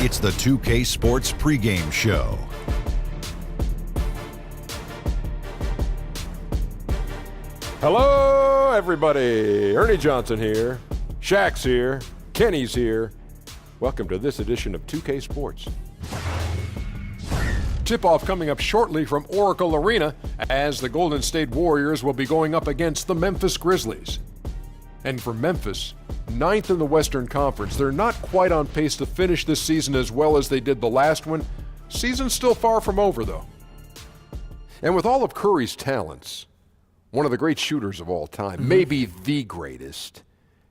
It's the 2K Sports pregame show. Hello, everybody. Ernie Johnson here. Shaq's here. Kenny's here. Welcome to this edition of 2K Sports. Tip-off coming up shortly from Oracle Arena as the Golden State Warriors will be going up against the Memphis Grizzlies. And for Memphis, 9th in the Western Conference, they're not quite on pace to finish this season as well as they did the last one. Season's still far from over, though. And with all of Curry's talents, one of the great shooters of all time, maybe the greatest,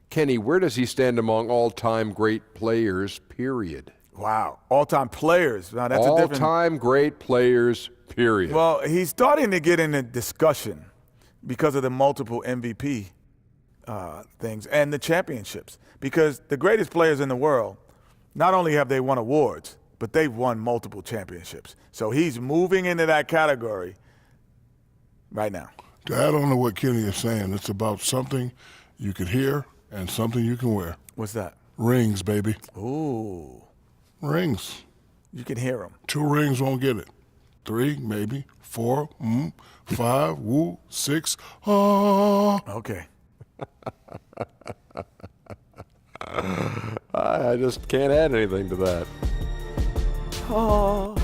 Kenny, where does he stand among all-time great players, period? Wow, all-time players. Now, that's all-time great players, period. Well, he's starting to get in a discussion because of the multiple MVP things and the championships. Because the greatest players in the world, not only have they won awards, but they've won multiple championships. So he's moving into that category right now. To add on to what Kenny is saying, it's about something you can hear and something you can wear. What's that? Rings, baby. Ooh. Rings. You can hear them. 2 rings won't get it. 3, maybe. 4, 5, woo, 6, Okay. I just can't add anything to that. Oh.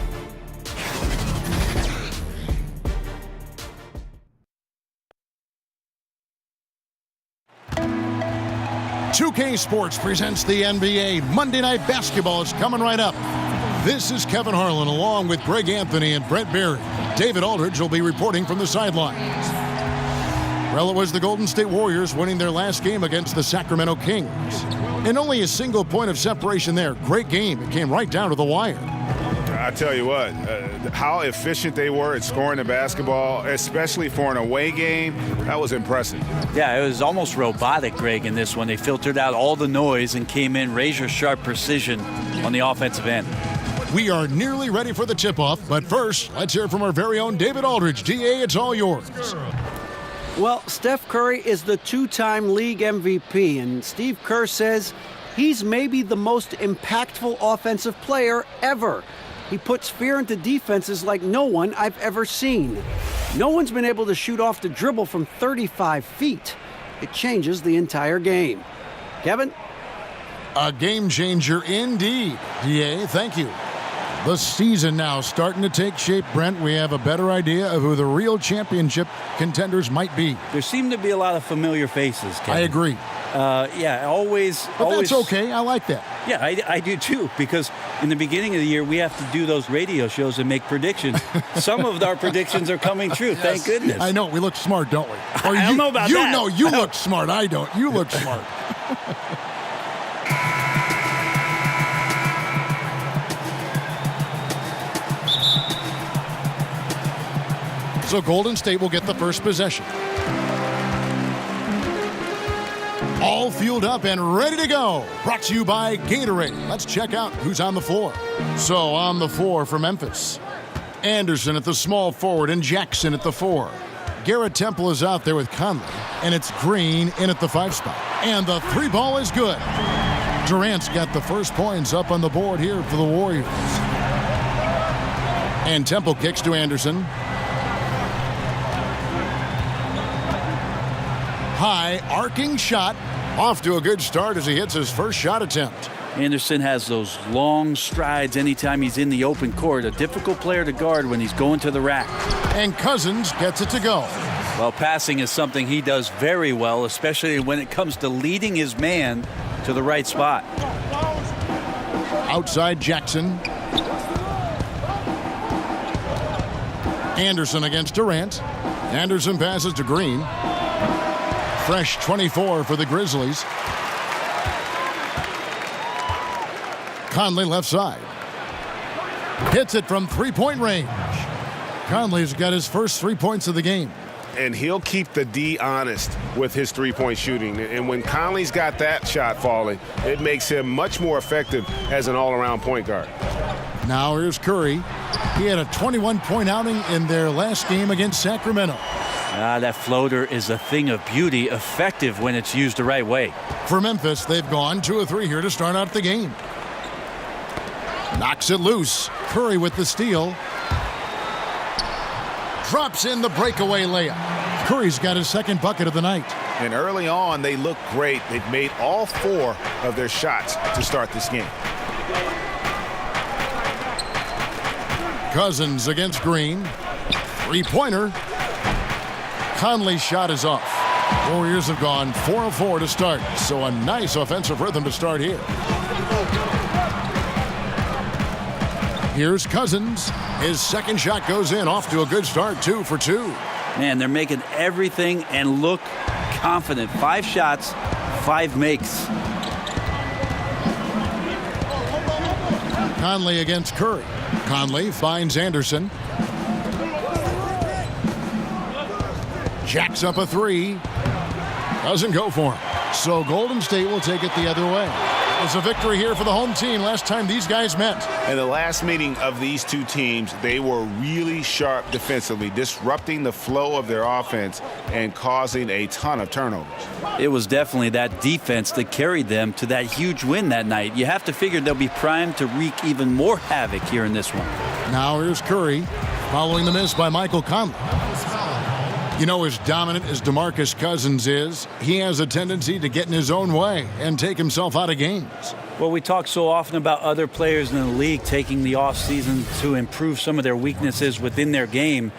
.2K Sports presents the NBA. Monday Night Basketball is coming right up. This is Kevin Harlan along with Greg Anthony and Brett Berry. David Aldridge will be reporting from the sidelines. Well, it was the Golden State Warriors winning their last game against the Sacramento Kings. And only a single point of separation there. Great game. It came right down to the wire. I tell you what, how efficient they were at scoring the basketball, especially for an away game, that was impressive. Yeah, it was almost robotic, Greg, in this one. They filtered out all the noise and came in razor-sharp precision on the offensive end. We are nearly ready for the tip-off, but first, let's hear from our very own David Aldridge. DA, it's all yours. Well, Steph Curry is the 2-time league MVP, and Steve Kerr says he's maybe the most impactful offensive player ever. He puts fear into defenses like no one I've ever seen. No one's been able to shoot off the dribble from 35 feet. It changes the entire game. Kevin? A game changer indeed. DA, thank you. The season now starting to take shape, Brent. We have a better idea of who the real championship contenders might be. There seem to be a lot of familiar faces, Kevin. I agree. Yeah, always. But that's okay. I like that. Yeah, I do too, because in the beginning of the year, we have to do those radio shows and make predictions. Some of our predictions are coming true, yes. Thank goodness. I know. We look smart, don't we? Or I don't know about that. You know, you look smart. I don't. You look smart. So Golden State will get the first possession. All fueled up and ready to go. Brought to you by Gatorade. Let's check out who's on the floor. So on the floor for Memphis, Anderson at the small forward and Jackson at the 4. Garrett Temple is out there with Conley, and it's Green in at the 5 spot. And the 3 ball is good. Durant's got the first points up on the board here for the Warriors. And Temple kicks to Anderson. High arcing shot, off to a good start as he hits his first shot attempt. Anderson has those long strides anytime he's in the open court. A difficult player to guard when he's going to the rack. And Cousins gets it to go. Well, passing is something he does very well, especially when it comes to leading his man to the right spot. Outside Jackson. Anderson against Durant. Anderson passes to Green. Fresh 24 for the Grizzlies. Conley left side. Hits it from 3-point range. Conley's got his first 3 points of the game. And he'll keep the D honest with his 3-point shooting. And when Conley's got that shot falling, it makes him much more effective as an all-around point guard. Now here's Curry. He had a 21-point outing in their last game against Sacramento. That floater is a thing of beauty, effective when it's used the right way. For Memphis, they've gone 2 of 3 here to start out the game. Knocks it loose. Curry with the steal. Drops in the breakaway layup. Curry's got his second bucket of the night. And early on, they look great. They've made all 4 of their shots to start this game. Cousins against Green. Three-pointer. Conley's shot is off. Warriors have gone 4 of 4 to start, so a nice offensive rhythm to start here. Here's Cousins. His second shot goes in, off to a good start, 2 for 2. Man, they're making everything and look confident. 5 shots, 5 makes. Conley against Curry. Conley finds Anderson. Jacks up a 3. Doesn't go for him. So Golden State will take it the other way. It's a victory here for the home team last time these guys met. In the last meeting of these two teams, they were really sharp defensively, disrupting the flow of their offense and causing a ton of turnovers. It was definitely that defense that carried them to that huge win that night. You have to figure they'll be primed to wreak even more havoc here in this one. Now here's Curry, following the miss by Michael Conley. You know, as dominant as DeMarcus Cousins is, he has a tendency to get in his own way and take himself out of games. Well, we talk so often about other players in the league taking the offseason to improve some of their weaknesses within their game.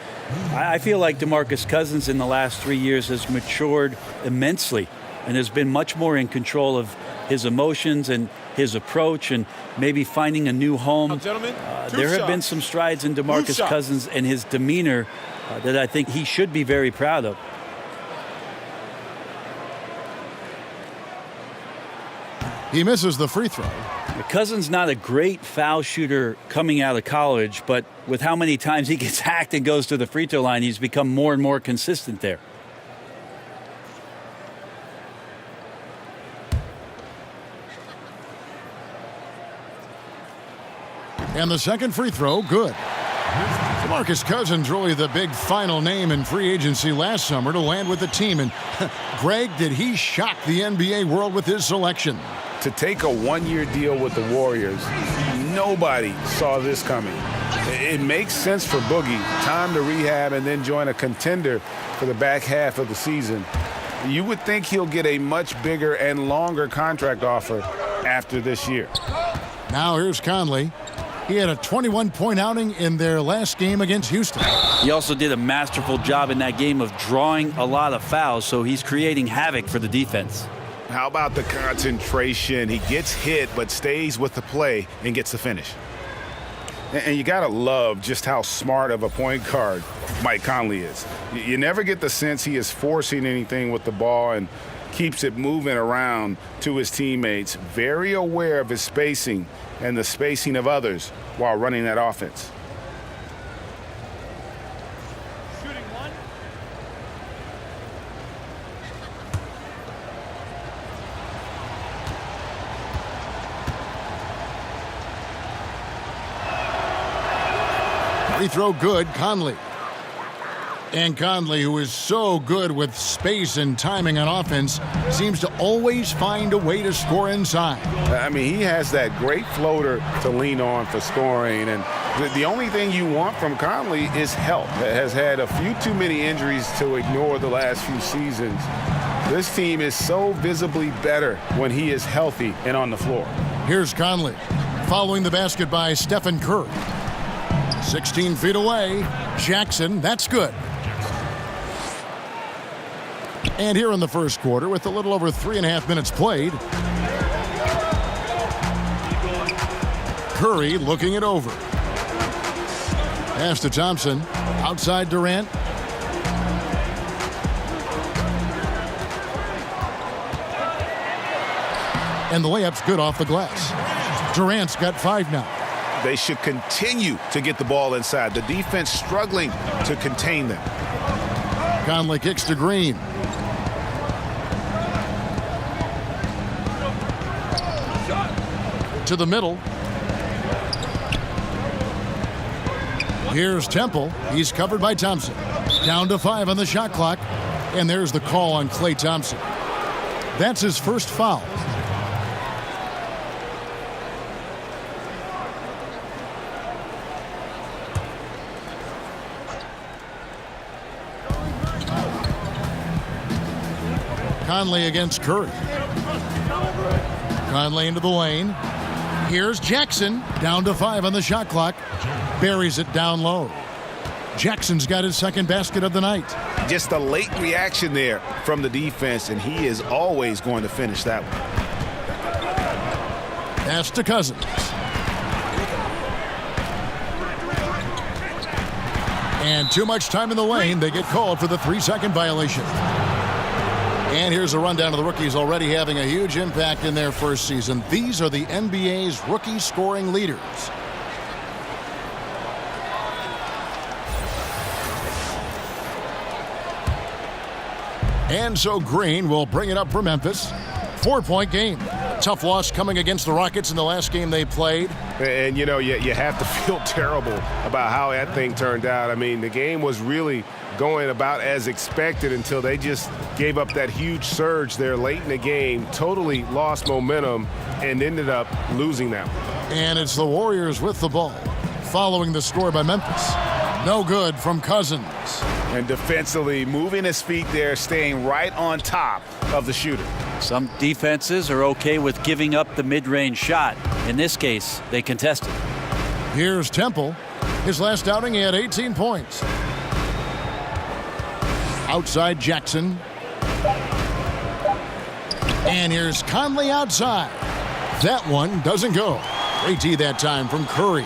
I feel like DeMarcus Cousins in the last 3 years has matured immensely and has been much more in control of his emotions and his approach and maybe finding a new home. There have been some strides in DeMarcus Cousins and his demeanor that I think he should be very proud of. He misses the free throw. Cousins not a great foul shooter coming out of college, but with how many times he gets hacked and goes to the free throw line, he's become more and more consistent there. And the second free throw, good. DeMarcus Cousins really the big final name in free agency last summer to land with the team. And Greg, did he shock the NBA world with his selection? To take a one-year deal with the Warriors, nobody saw this coming. It makes sense for Boogie. Time to rehab and then join a contender for the back half of the season. You would think he'll get a much bigger and longer contract offer after this year. Now here's Conley. He had a 21-point outing in their last game against Houston. He also did a masterful job in that game of drawing a lot of fouls, so he's creating havoc for the defense. How about the concentration? He gets hit but stays with the play and gets the finish. And you got to love just how smart of a point guard Mike Conley is. You never get the sense he is forcing anything with the ball and keeps it moving around to his teammates, very aware of his spacing and the spacing of others while running that offense. Shooting one. Free throw good, Conley. And Conley, who is so good with space and timing on offense, seems to always find a way to score inside. I mean, he has that great floater to lean on for scoring. And the only thing you want from Conley is help. Has had a few too many injuries to ignore the last few seasons. This team is so visibly better when he is healthy and on the floor. Here's Conley, following the basket by Stephen Curry. 16 feet away. Jackson, that's good. And here in the first quarter, with a little over 3.5 minutes played, Curry looking it over. Pass to Thompson, outside Durant. And the layup's good off the glass. Durant's got 5 now. They should continue to get the ball inside. The defense struggling to contain them. Conley kicks to Green. To the middle. Here's Temple. He's covered by Thompson. Down to 5 on the shot clock. And there's the call on Klay Thompson. That's his first foul. Conley against Curry. Conley into the lane. Here's Jackson, down to 5 on the shot clock. Buries it down low. Jackson's got his second basket of the night. Just a late reaction there from the defense, and he is always going to finish that one. Pass to Cousins. And too much time in the lane. They get called for the 3-second violation. And here's a rundown of the rookies already having a huge impact in their first season. These are the NBA's rookie scoring leaders. And so Green will bring it up for Memphis. 4-point game. Tough loss coming against the Rockets in the last game they played. And, you know, you have to feel terrible about how that thing turned out. I mean, the game was really going about as expected until they just gave up that huge surge there late in the game, totally lost momentum, and ended up losing that one. And it's the Warriors with the ball, following the score by Memphis. No good from Cousins. And defensively, moving his feet there, staying right on top of the shooter. Some defenses are okay with giving up the mid-range shot. In this case, they contested. Here's Temple. His last outing, he had 18 points. Outside Jackson. And here's Conley outside. That one doesn't go. Great D that time from Curry.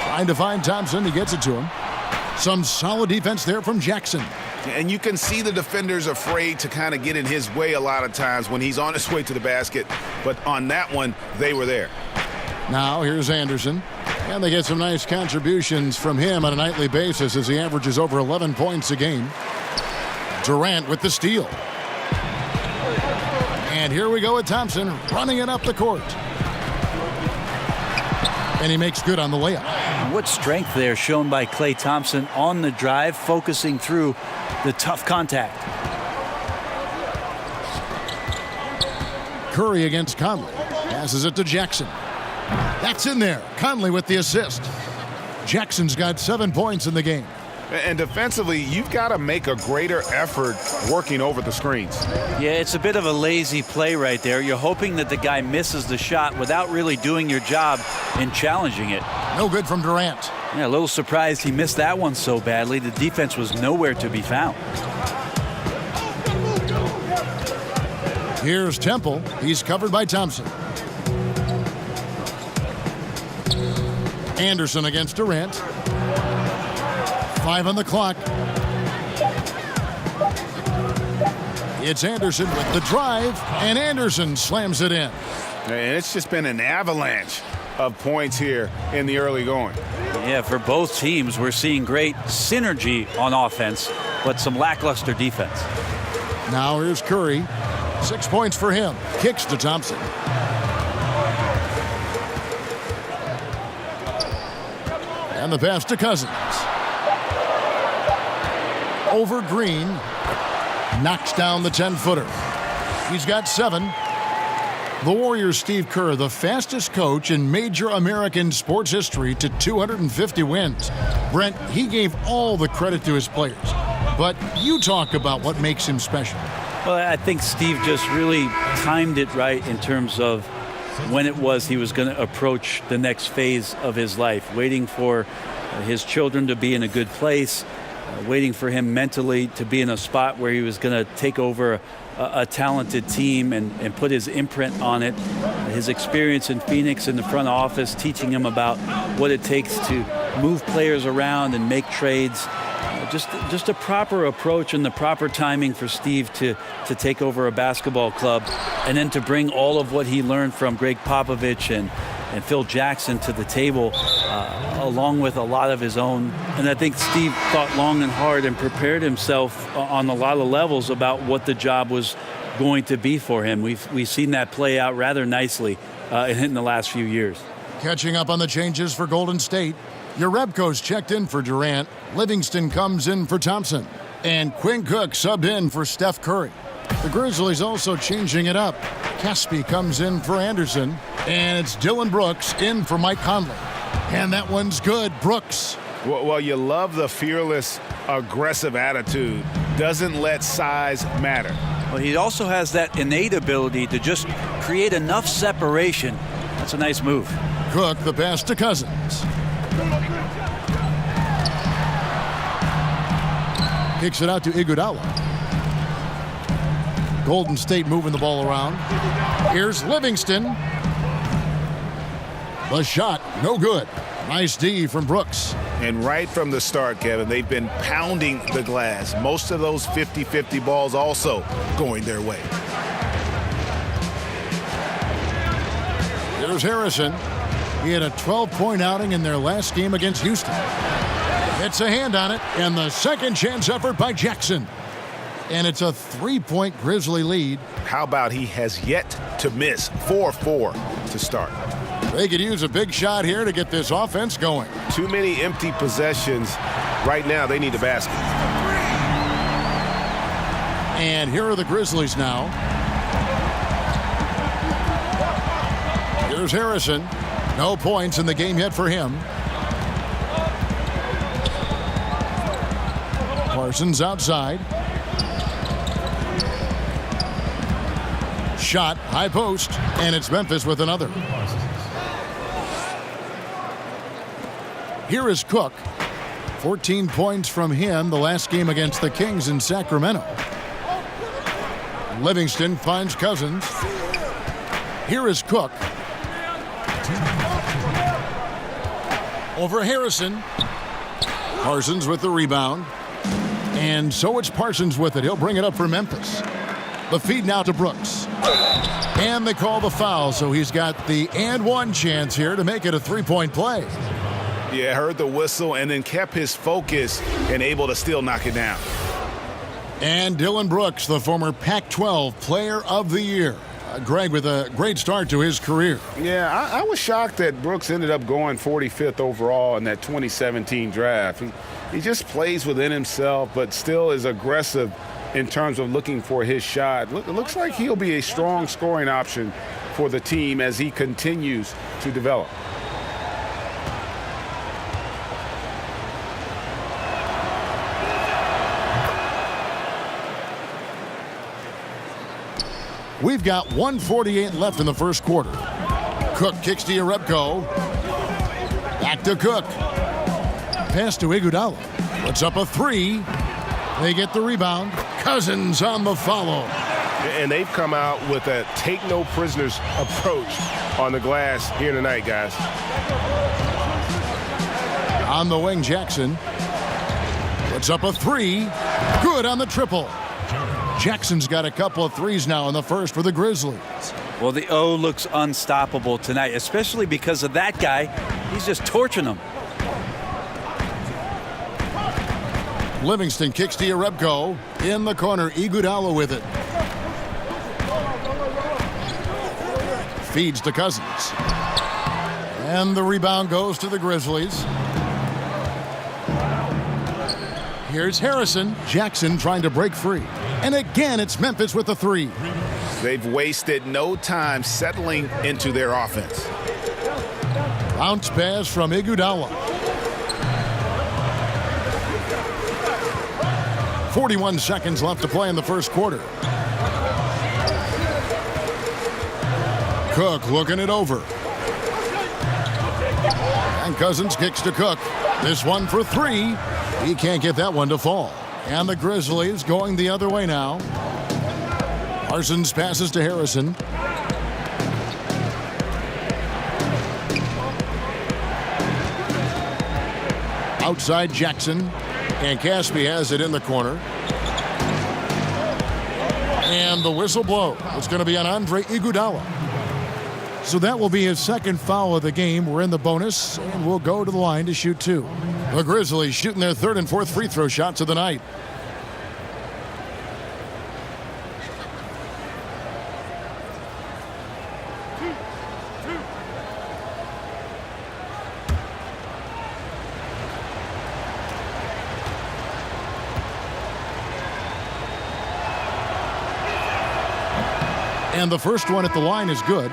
Trying to find Thompson. He gets it to him. Some solid defense there from Jackson. And you can see the defenders afraid to kind of get in his way a lot of times when he's on his way to the basket. But on that one, they were there. Now here's Anderson. And they get some nice contributions from him on a nightly basis as he averages over 11 points a game. Durant with the steal. And here we go with Thompson running it up the court. And he makes good on the layup. What strength there shown by Klay Thompson on the drive, focusing through the tough contact. Curry against Conley. Passes it to Jackson. That's in there. Conley with the assist. Jackson's got 7 points in the game. And defensively, you've got to make a greater effort working over the screens. Yeah, it's a bit of a lazy play right there. You're hoping that the guy misses the shot without really doing your job in challenging it. No good from Durant. Yeah, a little surprised he missed that one so badly. The defense was nowhere to be found. Here's Temple. He's covered by Thompson. Anderson against Durant. 5 on the clock. It's Anderson with the drive, and Anderson slams it in. And it's just been an avalanche of points here in the early going. Yeah, for both teams, we're seeing great synergy on offense, but some lackluster defense. Now here's Curry. 6 points for him. Kicks to Thompson. And the pass to Cousins. Over Green. Knocks down the 10-footer. He's got 7. The Warriors' Steve Kerr, the fastest coach in major American sports history to 250 wins. Brent, he gave all the credit to his players. But you talk about what makes him special. Well, I think Steve just really timed it right in terms of when it was he was going to approach the next phase of his life, waiting for his children to be in a good place, waiting for him mentally to be in a spot where he was going to take over a talented team and put his imprint on it. His experience in Phoenix in the front office, teaching him about what it takes to move players around and make trades. Just a proper approach and the proper timing for Steve to take over a basketball club, and then to bring all of what he learned from Greg Popovich and Phil Jackson to the table, along with a lot of his own. And I think Steve thought long and hard and prepared himself on a lot of levels about what the job was going to be for him. We've seen that play out rather nicely in the last few years. Catching up on the changes for Golden State. Jerebko's checked in for Durant. Livingston comes in for Thompson. And Quinn Cook subbed in for Steph Curry. The Grizzlies also changing it up. Caspi comes in for Anderson. And it's Dylan Brooks in for Mike Conley. And that one's good. Brooks Well, you love the fearless, aggressive attitude. Doesn't let size matter. Well, he also has that innate ability to just create enough separation. That's a nice move. Cook, the pass to Cousins. Kicks it out to Iguodala. Golden State moving the ball around. Here's Livingston. The shot, no good. Nice D from Brooks. And right from the start, Kevin, they've been pounding the glass. Most of those 50-50 balls also going their way. Here's Harrison. He had a 12-point outing in their last game against Houston. It's a hand on it, and the second chance effort by Jackson. And it's a 3-point Grizzly lead. How about he has yet to miss 4-4 to start? They could use a big shot here to get this offense going. Too many empty possessions. Right now, they need a basket. And here are the Grizzlies now. Here's Harrison. No points in the game yet for him. Parsons outside. Shot, high post, and it's Memphis with another. Here is Cook. 14 points from him the last game against the Kings in Sacramento. Livingston finds Cousins. Here is Cook. Over Harrison. Parsons with the rebound. And so it's Parsons with it. He'll bring it up for Memphis. The feed now to Brooks. And they call the foul, so he's got the and one chance here to make it a three-point play. Yeah, heard the whistle and then kept his focus and able to still knock it down. And Dylan Brooks, the former Pac-12 Player of the Year. Greg with a great start to his career. Yeah, I was shocked that Brooks ended up going 45th overall in that 2017 draft. He just plays within himself, but still is aggressive in terms of looking for his shot. It looks like he'll be a strong scoring option for the team as he continues to develop. We've got 1:48 left in the first quarter. Cook kicks to Jerebko. Back to Cook. Pass to Iguodala. Puts up a three. They get the rebound. Cousins on the follow. And they've come out with a take-no-prisoners approach on the glass here tonight, guys. On the wing, Jackson. Puts up a three. Good on the triple. Jackson's got a couple of threes now in the first for the Grizzlies. Well, the O looks unstoppable tonight, especially because of that guy. He's just torching them. Livingston kicks to Jerebko. In the corner, Iguodala with it. Feeds to Cousins. And the rebound goes to the Grizzlies. Here's Harrison. Jackson trying to break free. And again, it's Memphis with the three. They've wasted no time settling into their offense. Bounce pass from Iguodala. 41 seconds left to play in the first quarter. Cook looking it over. And Cousins kicks to Cook. This one for three. He can't get that one to fall. And the Grizzlies going the other way now. Parsons passes to Harrison. Outside Jackson. And Caspi has it in the corner. And the whistle blows. It's going to be on Andre Iguodala. So that will be his second foul of the game. We're in the bonus, and we'll go to the line to shoot two. The Grizzlies shooting their third and fourth free throw shots of the night. And the first one at the line is good.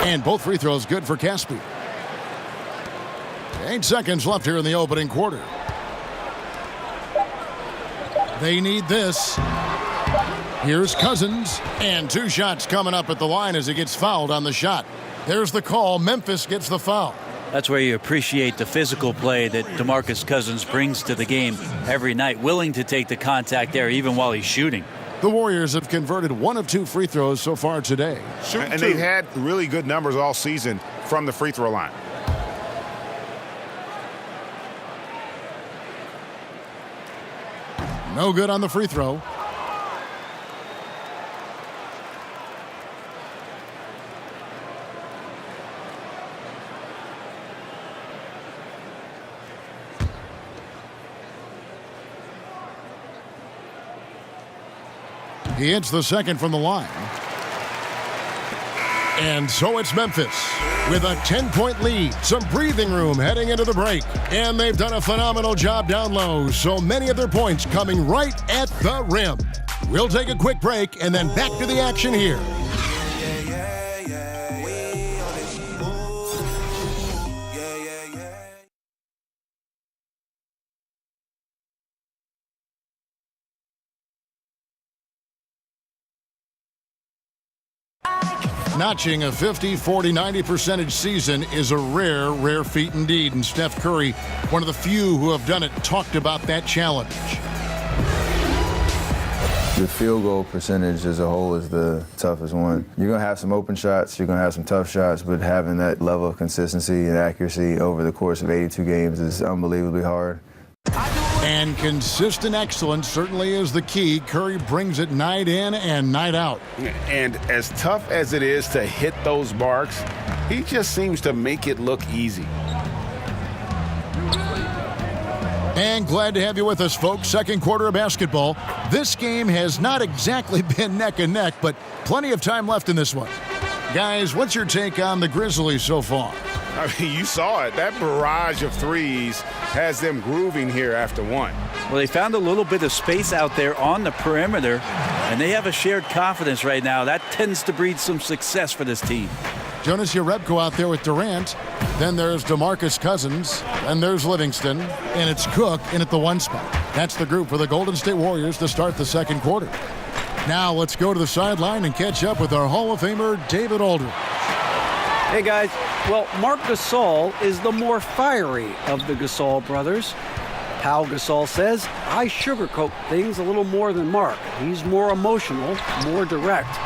And both free throws good for Caspi. 8 seconds left here in the opening quarter. They need this. Here's Cousins, and 2 shots coming up at the line as he gets fouled on the shot. There's the call. Memphis gets the foul. That's where you appreciate the physical play that DeMarcus Cousins brings to the game every night, willing to take the contact there even while he's shooting. The Warriors have converted 1 of 2 free throws so far today. And they've had really good numbers all season from the free throw line. No good on the free throw. He hits the second from the line. And so it's Memphis with a 10-point lead. Some breathing room heading into the break. And they've done a phenomenal job down low. So many of their points coming right at the rim. We'll take a quick break and then back to the action here. Notching a 50, 40, 90% season is a rare feat indeed. And Steph Curry, one of the few who have done it, talked about that challenge. The field goal percentage as a whole is the toughest one. You're going to have some open shots, you're going to have some tough shots, but having that level of consistency and accuracy over the course of 82 games is unbelievably hard. And consistent excellence certainly is the key. Curry brings it night in and night out. And as tough as it is to hit those marks, he just seems to make it look easy. And glad to have you with us, folks. Second quarter of basketball. This game has not exactly been neck and neck, but plenty of time left in this one. Guys, what's your take on the Grizzlies so far? I mean, you saw it. That barrage of threes has them grooving here after one. Well, they found a little bit of space out there on the perimeter, and they have a shared confidence right now. That tends to breed some success for this team. Jonas Jerebko out there with Durant. Then there's DeMarcus Cousins. And there's Livingston. And it's Cook in at the 1 spot. That's the group for the Golden State Warriors to start the second quarter. Now let's go to the sideline and catch up with our Hall of Famer, David Aldridge. Hey, guys. Well, Marc Gasol is the more fiery of the Gasol brothers. Pau Gasol says, I sugarcoat things a little more than Marc. He's more emotional, more direct.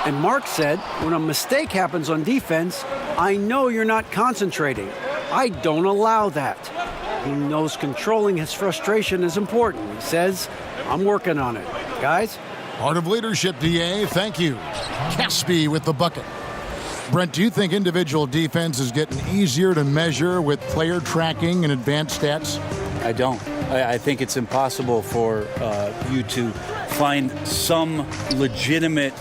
And Marc said, when a mistake happens on defense, I know you're not concentrating. I don't allow that. He knows controlling his frustration is important. He says, I'm working on it. Guys? Part of leadership, DA. Thank you. Caspi with the bucket. Brent, do you think individual defense is getting easier to measure with player tracking and advanced stats? I don't. I think it's impossible for you to find some legitimate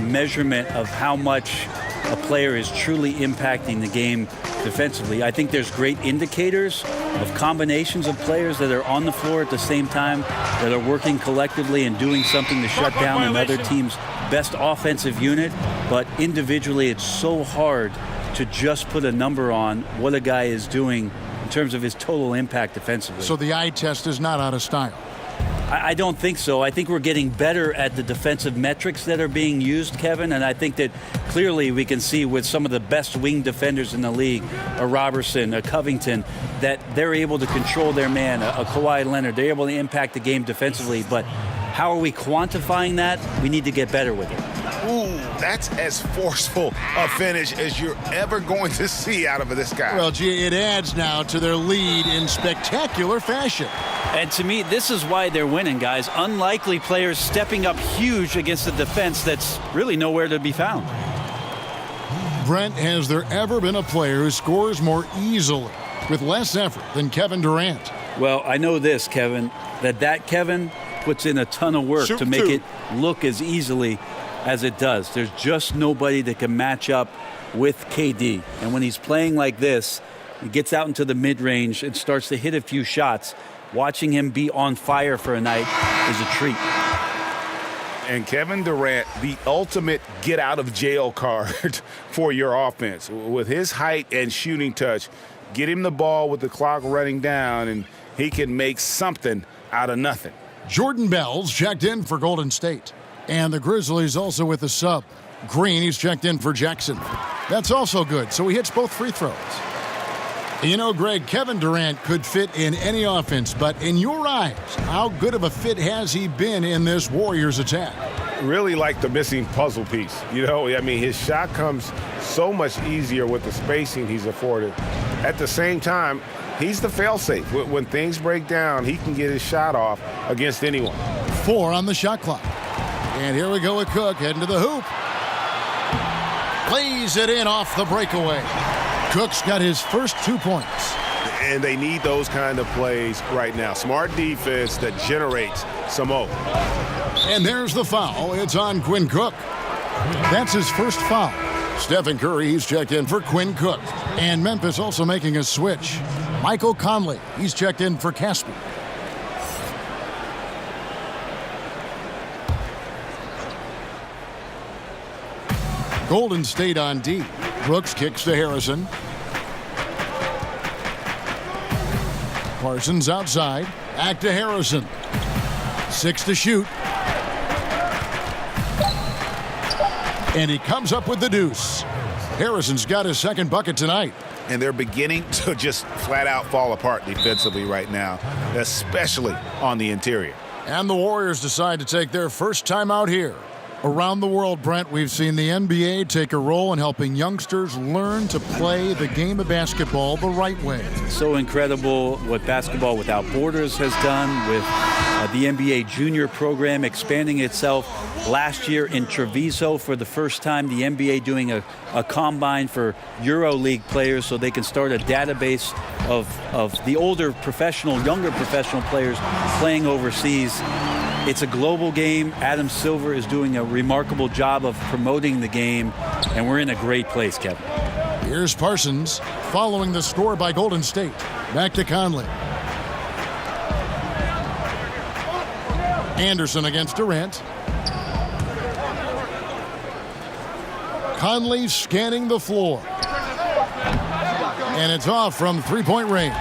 measurement of how much a player is truly impacting the game defensively. I think there's great indicators of combinations of players that are on the floor at the same time, that are working collectively and doing something to shut down another team's best offensive unit. But individually, it's so hard to just put a number on what a guy is doing in terms of his total impact defensively. So the eye test is not out of style? I don't think so. I think we're getting better at the defensive metrics that are being used, Kevin, and I think that clearly we can see with some of the best wing defenders in the league, a Robertson, a Covington, that they're able to control their man, a Kawhi Leonard. They're able to impact the game defensively, but how are we quantifying that? We need to get better with it. Ooh, that's as forceful a finish as you're ever going to see out of this guy. Well, gee, it adds now to their lead in spectacular fashion. And to me, this is why they're winning, guys. Unlikely players stepping up huge against a defense that's really nowhere to be found. Brent, has there ever been a player who scores more easily with less effort than Kevin Durant? Well, I know this, Kevin, that Kevin puts in a ton of work to make it look as easily as it does. There's just nobody that can match up with KD. And when he's playing like this, he gets out into the mid-range and starts to hit a few shots. Watching him be on fire for a night is a treat. And Kevin Durant, the ultimate get-out-of-jail card for your offense. With his height and shooting touch, get him the ball with the clock running down, and he can make something out of nothing. Jordan Bell's checked in for Golden State. And the Grizzlies also with the sub. Green, he's checked in for Jackson. That's also good, so he hits both free throws. You know, Greg, Kevin Durant could fit in any offense, but in your eyes, how good of a fit has he been in this Warriors attack? Really like the missing puzzle piece. You know, I mean, his shot comes so much easier with the spacing he's afforded. At the same time, he's the fail-safe. When things break down, he can get his shot off against anyone. 4 on the shot clock. And here we go with Cook heading to the hoop. Lays it in off the breakaway. Cook's got his first 2 points. And they need those kind of plays right now. Smart defense that generates some open. And there's the foul. It's on Quinn Cook. That's his first foul. Stephen Curry, he's checked in for Quinn Cook. And Memphis also making a switch. Michael Conley, he's checked in for Caspi. Golden State on D. Brooks kicks to Harrison. Parsons outside. Back to Harrison. 6 to shoot. And he comes up with the deuce. Harrison's got his second bucket tonight. And they're beginning to just flat out fall apart defensively right now, especially on the interior. And the Warriors decide to take their first time out here. Around the world, Brent, we've seen the NBA take a role in helping youngsters learn to play the game of basketball the right way. So incredible what Basketball Without Borders has done with the NBA junior program expanding itself. Last year in Treviso, for the first time, the NBA doing a combine for EuroLeague players so they can start a database of the older professional, younger professional players playing overseas. It's a global game. Adam Silver is doing a remarkable job of promoting the game, and we're in a great place, Kevin. Here's Parsons following the score by Golden State. Back to Conley. Anderson against Durant. Conley scanning the floor. And it's off from three-point range.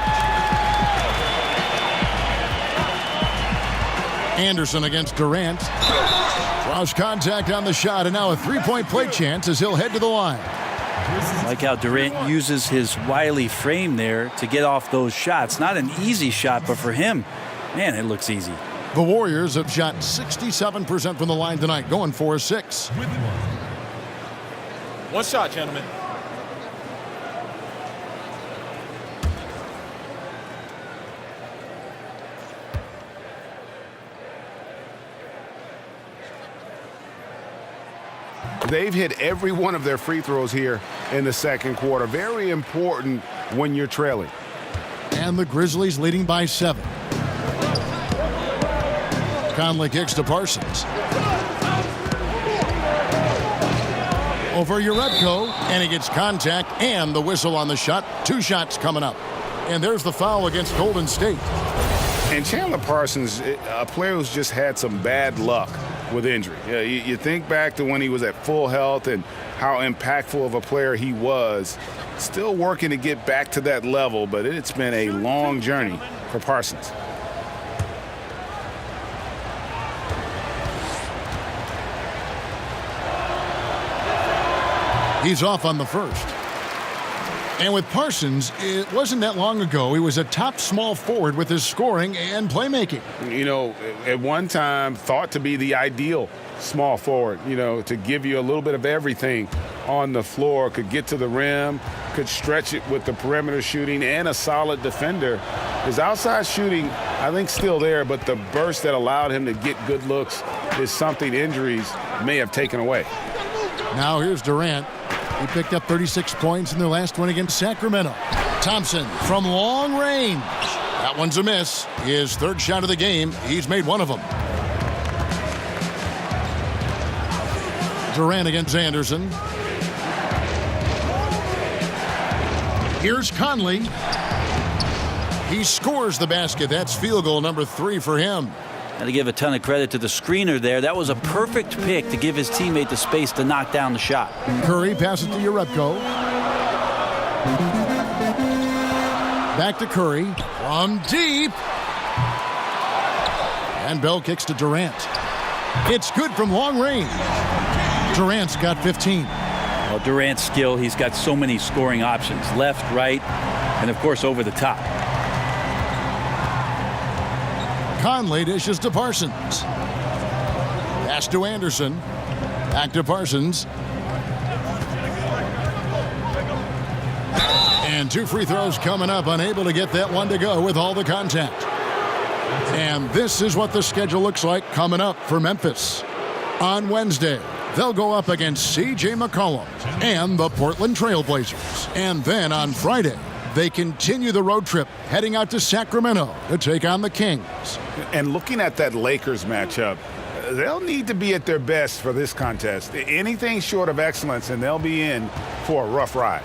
Anderson against Durant. Draws contact on the shot, and now a three-point play chance as he'll head to the line. I like how Durant uses his wily frame there to get off those shots. Not an easy shot, but for him, man, it looks easy. The Warriors have shot 67% from the line tonight, going 4-6. One shot, gentlemen. They've hit every one of their free throws here in the second quarter. Very important when you're trailing. And the Grizzlies leading by 7. Conley kicks to Parsons. Over Uredko, and he gets contact and the whistle on the shot. 2 shots coming up. And there's the foul against Golden State. And Chandler Parsons, a player who's just had some bad luck with injury. You think back to when he was at full health and how impactful of a player he was. Still working to get back to that level, but it's been a long journey for Parsons. He's off on the first. And with Parsons, it wasn't that long ago he was a top small forward with his scoring and playmaking. You know, at one time thought to be the ideal small forward, you know, to give you a little bit of everything on the floor, could get to the rim, could stretch it with the perimeter shooting, and a solid defender. His outside shooting, I think, still there, but the burst that allowed him to get good looks is something injuries may have taken away. Now here's Durant. He picked up 36 points in their last one against Sacramento. Thompson from long range. That one's a miss. His third shot of the game. He's made one of them. Durant against Anderson. Here's Conley. He scores the basket. That's field goal number 3 for him. Got to give a ton of credit to the screener there. That was a perfect pick to give his teammate the space to knock down the shot. Curry passes to Urepko. Back to Curry from deep. And Bell kicks to Durant. It's good from long range. Durant's got 15. Well, Durant's skill, he's got so many scoring options. Left, right, and of course over the top. Conley dishes to Parsons. Pass to Anderson. Back to Parsons. And 2 free throws coming up. Unable to get that one to go with all the contact. And this is what the schedule looks like coming up for Memphis. On Wednesday, they'll go up against C.J. McCollum and the Portland Trailblazers. And then on Friday, they continue the road trip heading out to Sacramento to take on the Kings. And looking at that Lakers matchup, they'll need to be at their best for this contest. Anything short of excellence, and they'll be in for a rough ride.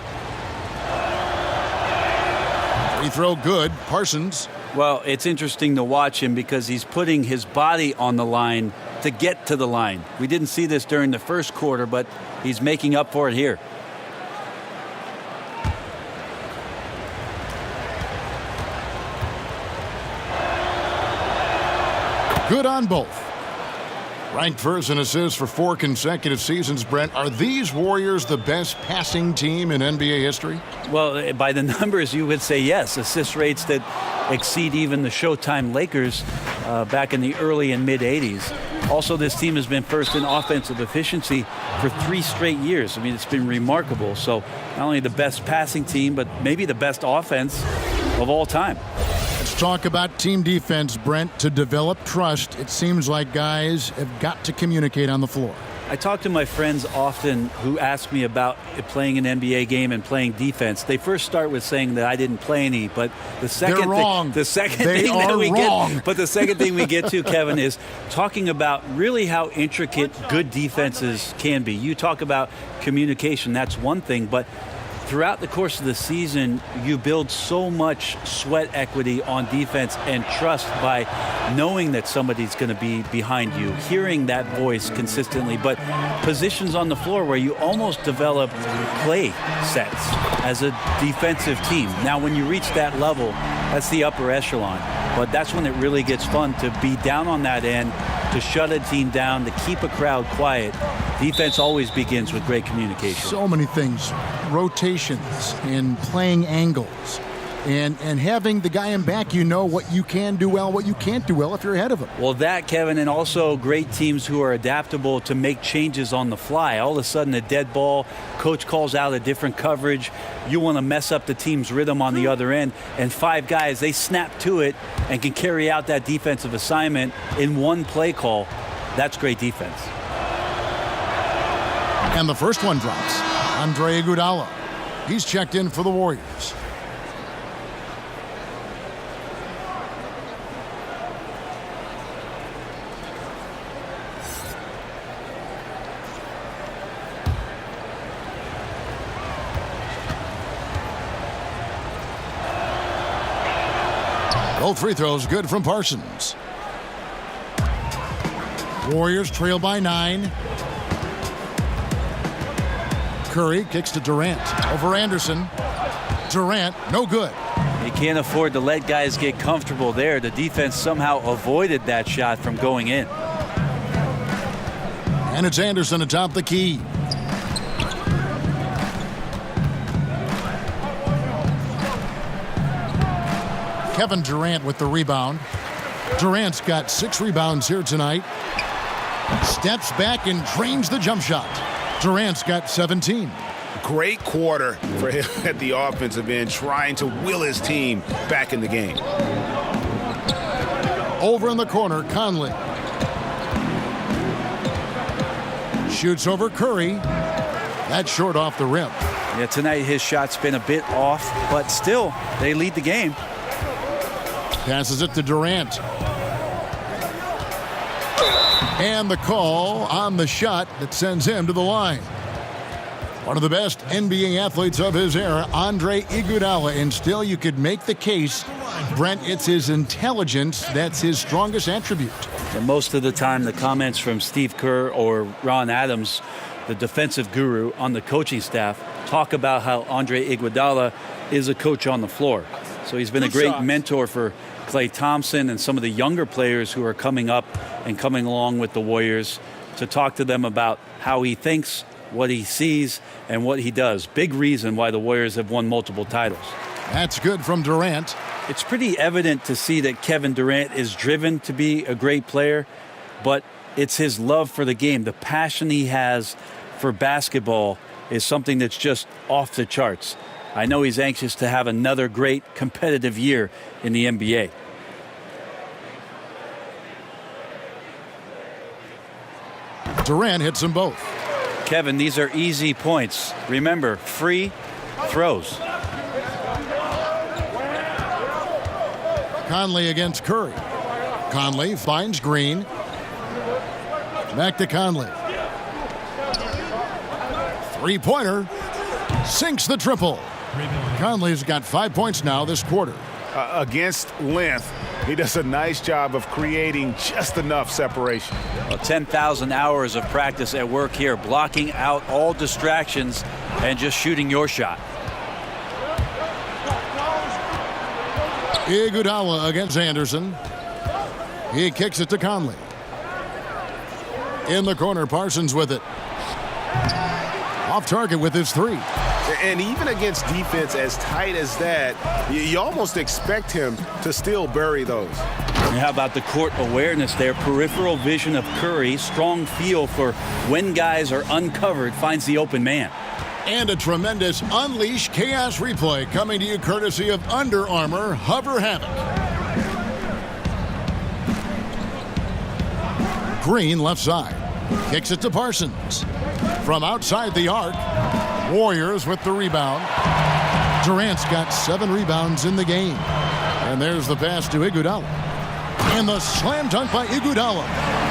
Free throw good. Parsons. Well, it's interesting to watch him because he's putting his body on the line to get to the line. We didn't see this during the first quarter, but he's making up for it here. Good on both. Ranked first in assists for 4 consecutive seasons, Brent. Are these Warriors the best passing team in NBA history? Well, by the numbers, you would say yes. Assist rates that exceed even the Showtime Lakers back in the early and mid-'80s. Also, this team has been first in offensive efficiency for 3 straight years. I mean, it's been remarkable. So not only the best passing team, but maybe the best offense of all time. Let's talk about team defense, Brent. To develop trust, it seems like guys have got to communicate on the floor. I talk to my friends often who ask me about playing an NBA game and playing defense. They first start with saying that I didn't play any, but the second thing we get to, Kevin, is talking about really how intricate good defenses can be. You talk about communication, that's one thing, but throughout the course of the season, you build so much sweat equity on defense and trust by knowing that somebody's going to be behind you, hearing that voice consistently, but positions on the floor where you almost develop play sets as a defensive team. Now, when you reach that level, that's the upper echelon, but that's when it really gets fun to be down on that end, to shut a team down, to keep a crowd quiet. Defense always begins with great communication. So many things, rotations and playing angles, and having the guy in back, you know what you can do well, what you can't do well if you're ahead of him. Well, that, Kevin, and also great teams who are adaptable to make changes on the fly. All of a sudden, a dead ball, coach calls out a different coverage. You want to mess up the team's rhythm on the other end, and 5 guys, they snap to it and can carry out that defensive assignment in one play call. That's great defense. And the first one drops. Andre Iguodala. He's checked in for the Warriors. Both free throws good from Parsons. Warriors trail by 9. Curry kicks to Durant. Over Anderson. Durant, no good. You can't afford to let guys get comfortable there. The defense somehow avoided that shot from going in. And it's Anderson atop the key. Kevin Durant with the rebound. Durant's got 6 rebounds here tonight. Steps back and drains the jump shot. Durant's got 17. Great quarter for him at the offensive end, trying to will his team back in the game. Over in the corner, Conley. Shoots over Curry. That's short off the rim. Yeah, tonight his shot's been a bit off, but still, they lead the game. Passes it to Durant. And the call on the shot that sends him to the line. One of the best NBA athletes of his era, Andre Iguodala, and still you could make the case Brent, it's his intelligence that's his strongest attribute. And most of the time, the comments from Steve Kerr or Ron Adams, the defensive guru on the coaching staff, talk about how Andre Iguodala is a coach on the floor. So he's been a great mentor for Klay Thompson and some of the younger players who are coming up and coming along with the Warriors, to talk to them about how he thinks, what he sees, and what he does. Big reason why the Warriors have won multiple titles. That's good from Durant. It's pretty evident to see that Kevin Durant is driven to be a great player, but it's his love for the game. The passion he has for basketball is something that's just off the charts. I know he's anxious to have another great competitive year in the NBA. Durant hits them both. Kevin, these are easy points. Remember, free throws. Conley against Curry. Conley finds Green. Back to Conley. Three-pointer. Sinks the triple. Conley's got 5 points now this quarter. Against length, he does a nice job of creating just enough separation. Well, 10,000 hours of practice at work here, blocking out all distractions and just shooting your shot. Iguodala against Anderson. He kicks it to Conley. In the corner, Parsons with it. Off target with his three. And even against defense as tight as that, you almost expect him to still bury those. And how about the court awareness there? Peripheral vision of Curry, strong feel for when guys are uncovered, finds the open man. And a tremendous Unleash Chaos replay coming to you courtesy of Under Armour Hover Havoc. Green left side. Kicks it to Parsons. From outside the arc, Warriors with the rebound. Durant's got 7 rebounds in the game. And there's the pass to Iguodala. And the slam dunk by Iguodala.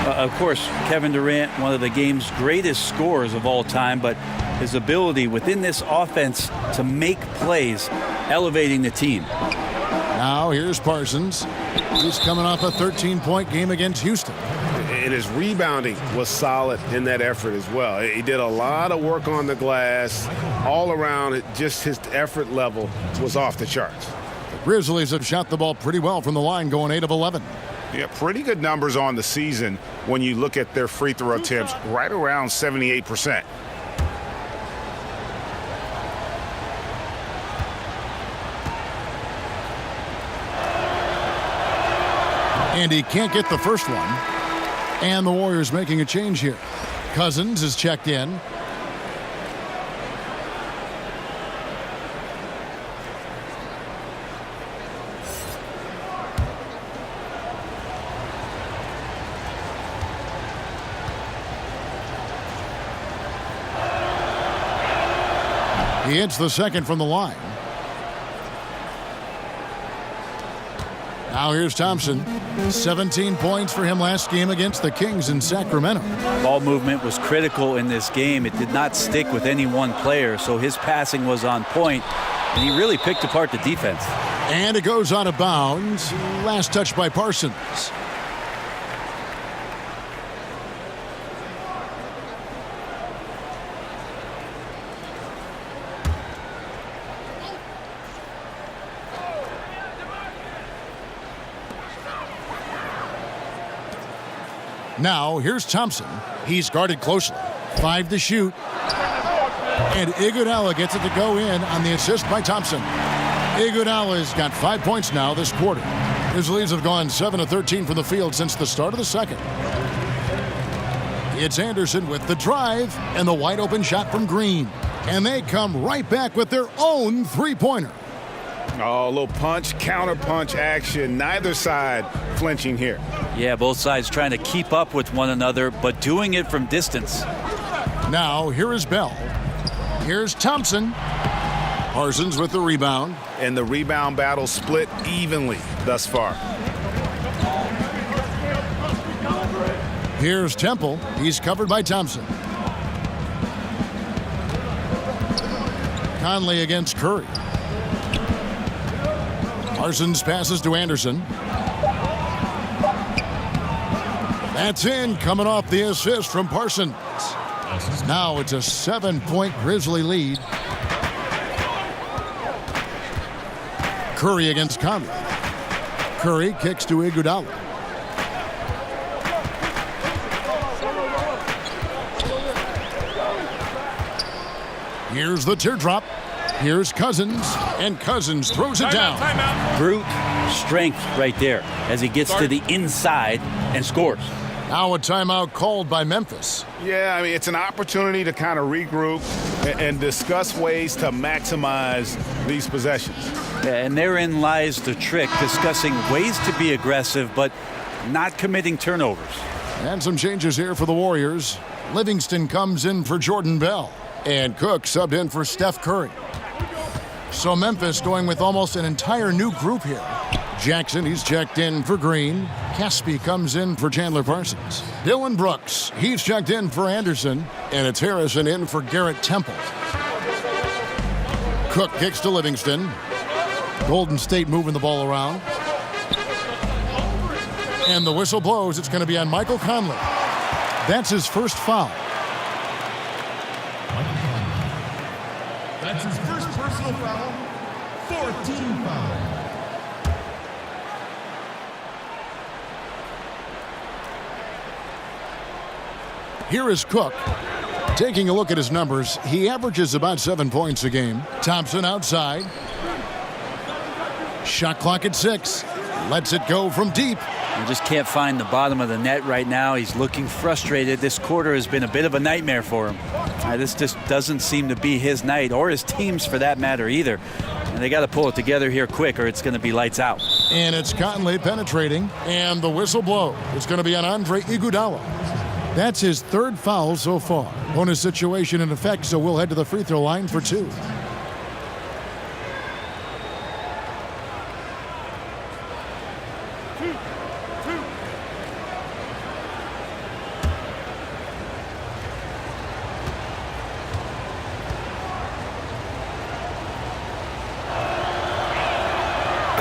Of course, Kevin Durant, one of the game's greatest scorers of all time, but his ability within this offense to make plays, elevating the team. Now here's Parsons. He's coming off a 13-point game against Houston. And his rebounding was solid in that effort as well. He did a lot of work on the glass. All around, just his effort level was off the charts. The Grizzlies have shot the ball pretty well from the line, going 8 of 11. Yeah, pretty good numbers on the season when you look at their free throw attempts, right around 78%. And he can't get the first one. And the Warriors making a change here. Cousins is checked in. He hits the second from the line. Now here's Thompson. 17 points for him last game against the Kings in Sacramento. Ball movement was critical in this game. It did not stick with any one player, so his passing was on point, and he really picked apart the defense. And it goes out of bounds. Last touch by Parsons. Now, here's Thompson. He's guarded closely. 5 to shoot. And Iguodala gets it to go in on the assist by Thompson. Iguodala's got 5 points now this quarter. Grizzlies have gone 7 of 13 from the field since the start of the second. It's Anderson with the drive and the wide open shot from Green. And they come right back with their own three-pointer. Oh, a little punch, counter punch action. Neither side flinching here. Yeah, both sides trying to keep up with one another, but doing it from distance. Now, here is Bell. Here's Thompson. Parsons with the rebound. And the rebound battle split evenly thus far. Here's Temple. He's covered by Thompson. Conley against Curry. Parsons passes to Anderson. That's in, coming off the assist from Parsons. Now it's a 7-point Grizzly lead. Curry against Conley. Curry kicks to Iguodala. Here's the teardrop. Here's Cousins, and Cousins throws it down. Brute strength right there as he gets to the inside and scores. Now a timeout called by Memphis. Yeah, I mean, it's an opportunity to kind of regroup and discuss ways to maximize these possessions. Yeah, and therein lies the trick, discussing ways to be aggressive but not committing turnovers. And some changes here for the Warriors. Livingston comes in for Jordan Bell, and Cook subbed in for Steph Curry. So Memphis going with almost an entire new group here. Jackson, he's checked in for Green. Caspi comes in for Chandler Parsons. Dylan Brooks, he's checked in for Anderson. And it's Harrison in for Garrett Temple. Cook kicks to Livingston. Golden State moving the ball around. And the whistle blows. It's going to be on Michael Conley. That's his first foul. That's his first personal foul. 14 foul. Here is Cook. Taking a look at his numbers, he averages about 7 points a game. Thompson outside. Shot clock at 6. Lets it go from deep. He just can't find the bottom of the net right now. He's looking frustrated. This quarter has been a bit of a nightmare for him. This just doesn't seem to be his night, or his team's for that matter either. And they got to pull it together here quick, or it's going to be lights out. And it's Conley penetrating, and the whistle blow. It's going to be on Andre Iguodala. That's his third foul so far. Bonus situation in effect, so we'll head to the free throw line for 2.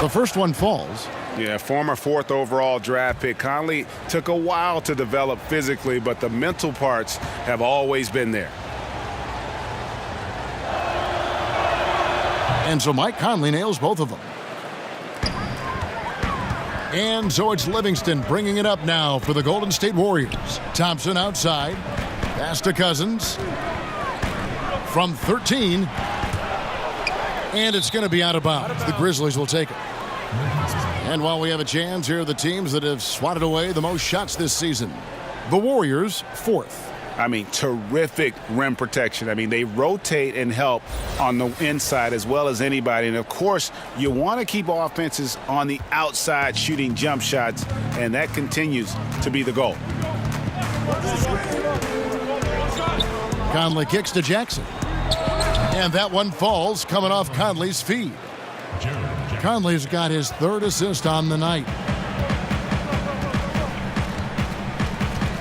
The first one falls. Yeah, former 4th overall draft pick. Conley took a while to develop physically, but the mental parts have always been there. And so Mike Conley nails both of them. And so it's Livingston bringing it up now for the Golden State Warriors. Thompson outside. Pass to Cousins. From 13. And it's going to be out of bounds. The Grizzlies will take it. And while we have a chance, here are the teams that have swatted away the most shots this season. The Warriors, 4th. I mean, terrific rim protection. I mean, they rotate and help on the inside as well as anybody. And, of course, you want to keep offenses on the outside shooting jump shots, and that continues to be the goal. Conley kicks to Jackson. And that one falls, coming off Conley's feed. Conley's got his 3rd assist on the night.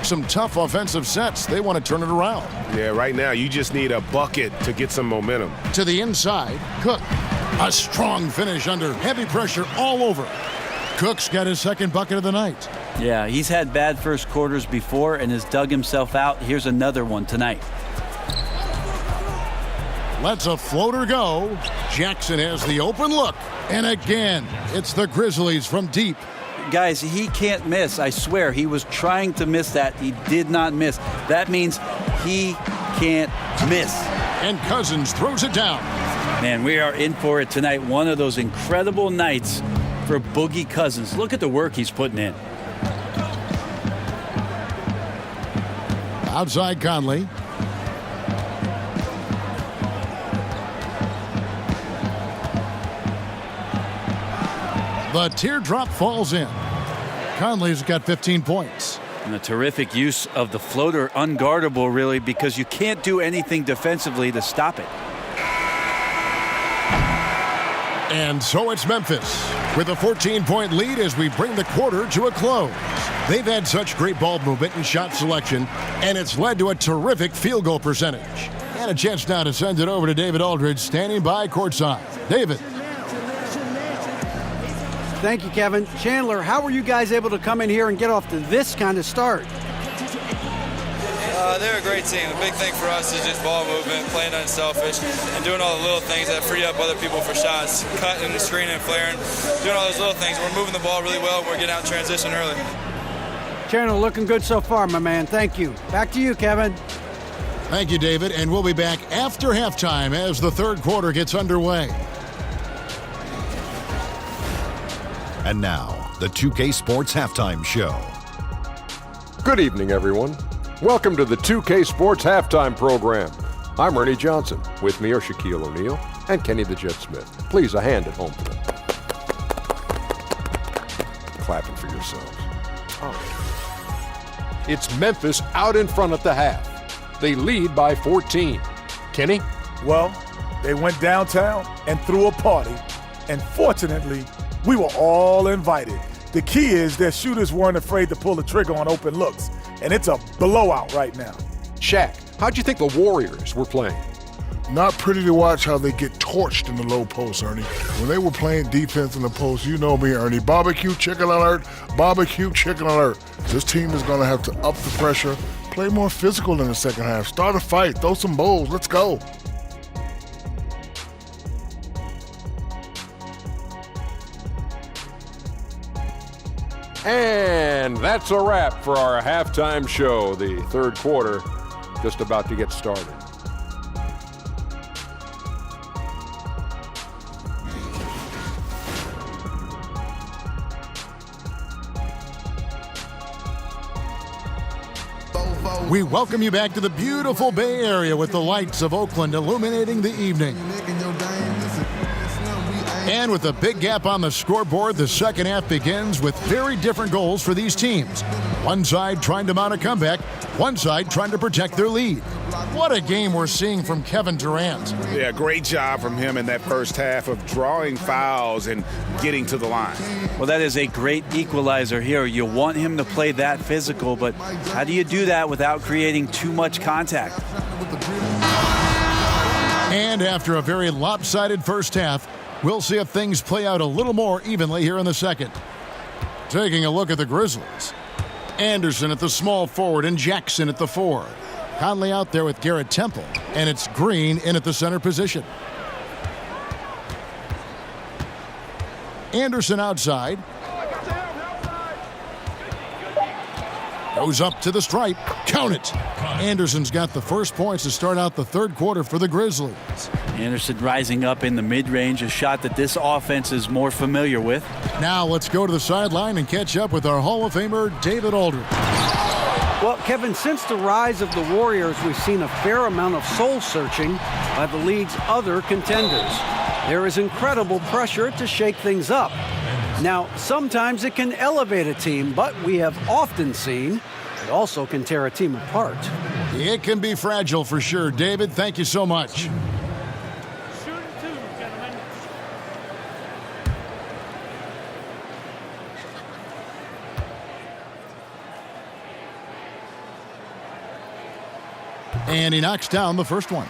Some tough offensive sets. They want to turn it around. Yeah, right now you just need a bucket to get some momentum. To the inside, Cook. A strong finish under heavy pressure all over. Cook's got his 2nd bucket of the night. Yeah, he's had bad first quarters before and has dug himself out. Here's another one tonight. Lets a floater go. Jackson has the open look. And again, it's the Grizzlies from deep. Guys, he can't miss. I swear, he was trying to miss that. He did not miss. That means he can't miss. And Cousins throws it down. Man, we are in for it tonight. One of those incredible nights for Boogie Cousins. Look at the work he's putting in. Outside Conley. The teardrop falls in. Conley's got 15 points. And a terrific use of the floater, unguardable really, because you can't do anything defensively to stop it. And so it's Memphis with a 14-point lead as we bring the quarter to a close. They've had such great ball movement and shot selection, and it's led to a terrific field goal percentage. And a chance now to send it over to David Aldridge, standing by courtside. David. Thank you, Kevin. Chandler, how were you guys able to come in here and get off to this kind of start? They're a great team. The big thing for us is just ball movement, playing unselfish, and doing all the little things that free up other people for shots, cutting, screening, flaring, doing all those little things. We're moving the ball really well, and we're getting out in transition early. Chandler, looking good so far, my man. Thank you. Back to you, Kevin. Thank you, David, and we'll be back after halftime as the third quarter gets underway. And now, the 2K Sports Halftime Show. Good evening, everyone. Welcome to the 2K Sports Halftime Program. I'm Ernie Johnson. With me are Shaquille O'Neal and Kenny the Jet Smith. Please, a hand at home for them. Clapping for yourselves. Oh. It's Memphis out in front at the half. They lead by 14. Kenny? Well, they went downtown and threw a party, and fortunately, we were all invited. The key is their shooters weren't afraid to pull the trigger on open looks, and it's a blowout right now. Shaq, how'd you think the Warriors were playing? Not pretty to watch how they get torched in the low post, Ernie. When they were playing defense in the post, you know me, Ernie. Barbecue chicken alert, barbecue chicken alert. This team is going to have to up the pressure, play more physical in the second half, start a fight, throw some bowls, let's go. And that's a wrap for our halftime show. The third quarter just about to get started. We welcome you back to the beautiful Bay Area with the lights of Oakland illuminating the evening. And with a big gap on the scoreboard, the second half begins with very different goals for these teams. One side trying to mount a comeback, one side trying to protect their lead. What a game we're seeing from Kevin Durant. Yeah, great job from him in that first half of drawing fouls and getting to the line. Well, that is a great equalizer here. You want him to play that physical, but how do you do that without creating too much contact? And after a very lopsided first half, we'll see if things play out a little more evenly here in the second. Taking a look at the Grizzlies. Anderson at the small forward and Jackson at the 4. Conley out there with Garrett Temple, and it's Green in at the center position. Anderson outside. Goes up to the stripe. Count it. Anderson's got the first points to start out the third quarter for the Grizzlies. Anderson rising up in the mid-range, a shot that this offense is more familiar with. Now let's go to the sideline and catch up with our Hall of Famer, David Aldridge. Well, Kevin, since the rise of the Warriors, we've seen a fair amount of soul-searching by the league's other contenders. There is incredible pressure to shake things up. Now, sometimes it can elevate a team, but we have often seen it also can tear a team apart. It can be fragile for sure. David, thank you so much. And he knocks down the first one.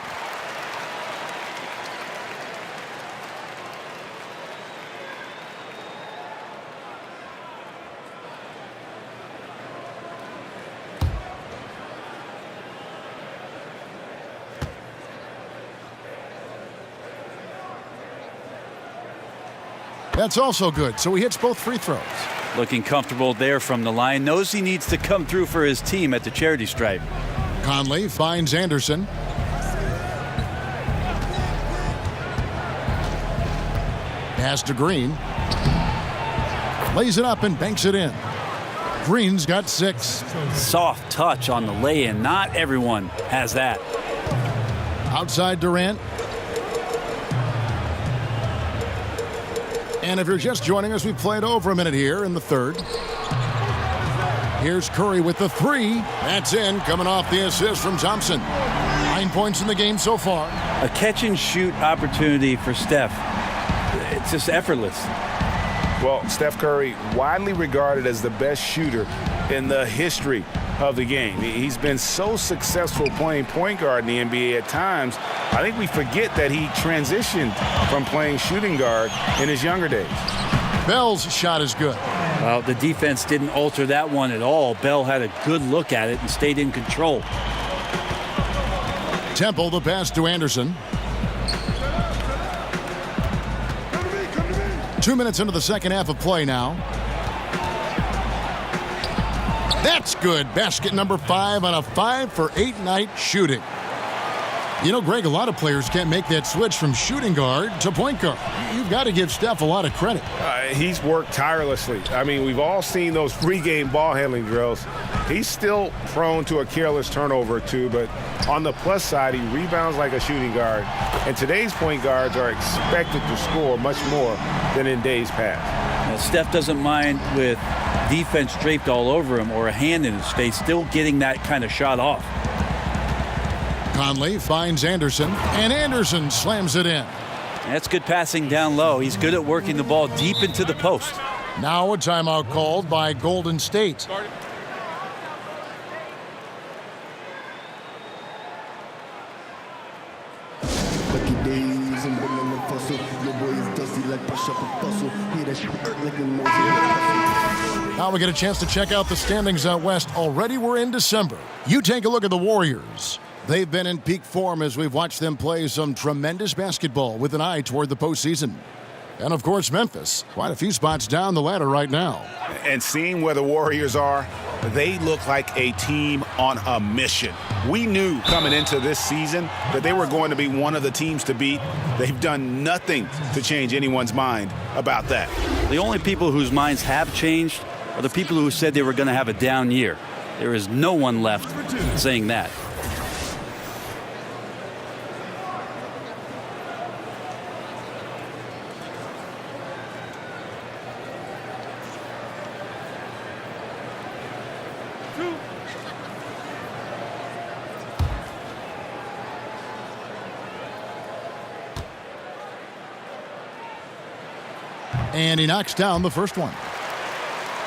That's also good, so he hits both free throws. Looking comfortable there from the line. Knows he needs to come through for his team at the charity stripe. Conley finds Anderson. Pass to Green. Lays it up and banks it in. Green's got 6. Soft touch on the lay-in. Not everyone has that. Outside Durant. And if you're just joining us, we played over a minute here in the third. Here's Curry with the 3. That's in, coming off the assist from Thompson. 9 points in the game so far. A catch-and-shoot opportunity for Steph. It's just effortless. Well, Steph Curry, widely regarded as the best shooter in the history of the game. He's been so successful playing point guard in the NBA at times. I think we forget that he transitioned from playing shooting guard in his younger days. Bell's shot is good. Well, the defense didn't alter that one at all. Bell had a good look at it and stayed in control. Temple, the pass to Anderson. 2 minutes into the second half of play now. That's good. Basket number 5 on a 5-for-8 night shooting. You know, Greg, a lot of players can't make that switch from shooting guard to point guard. You've got to give Steph a lot of credit. He's worked tirelessly. I mean, we've all seen those pregame ball handling drills. He's still prone to a careless turnover or two, but on the plus side, he rebounds like a shooting guard. And today's point guards are expected to score much more than in days past. Now, Steph doesn't mind with defense draped all over him or a hand in his face, still getting that kind of shot off. Conley finds Anderson, and Anderson slams it in. That's good passing down low. He's good at working the ball deep into the post. Now a timeout called by Golden State. Now we get a chance to check out the standings out west. Already we're in December. You take a look at the Warriors. They've been in peak form as we've watched them play some tremendous basketball with an eye toward the postseason. And, of course, Memphis, quite a few spots down the ladder right now. And seeing where the Warriors are, they look like a team on a mission. We knew coming into this season that they were going to be one of the teams to beat. They've done nothing to change anyone's mind about that. The only people whose minds have changed are the people who said they were going to have a down year. There is no one left saying that. And he knocks down the first one.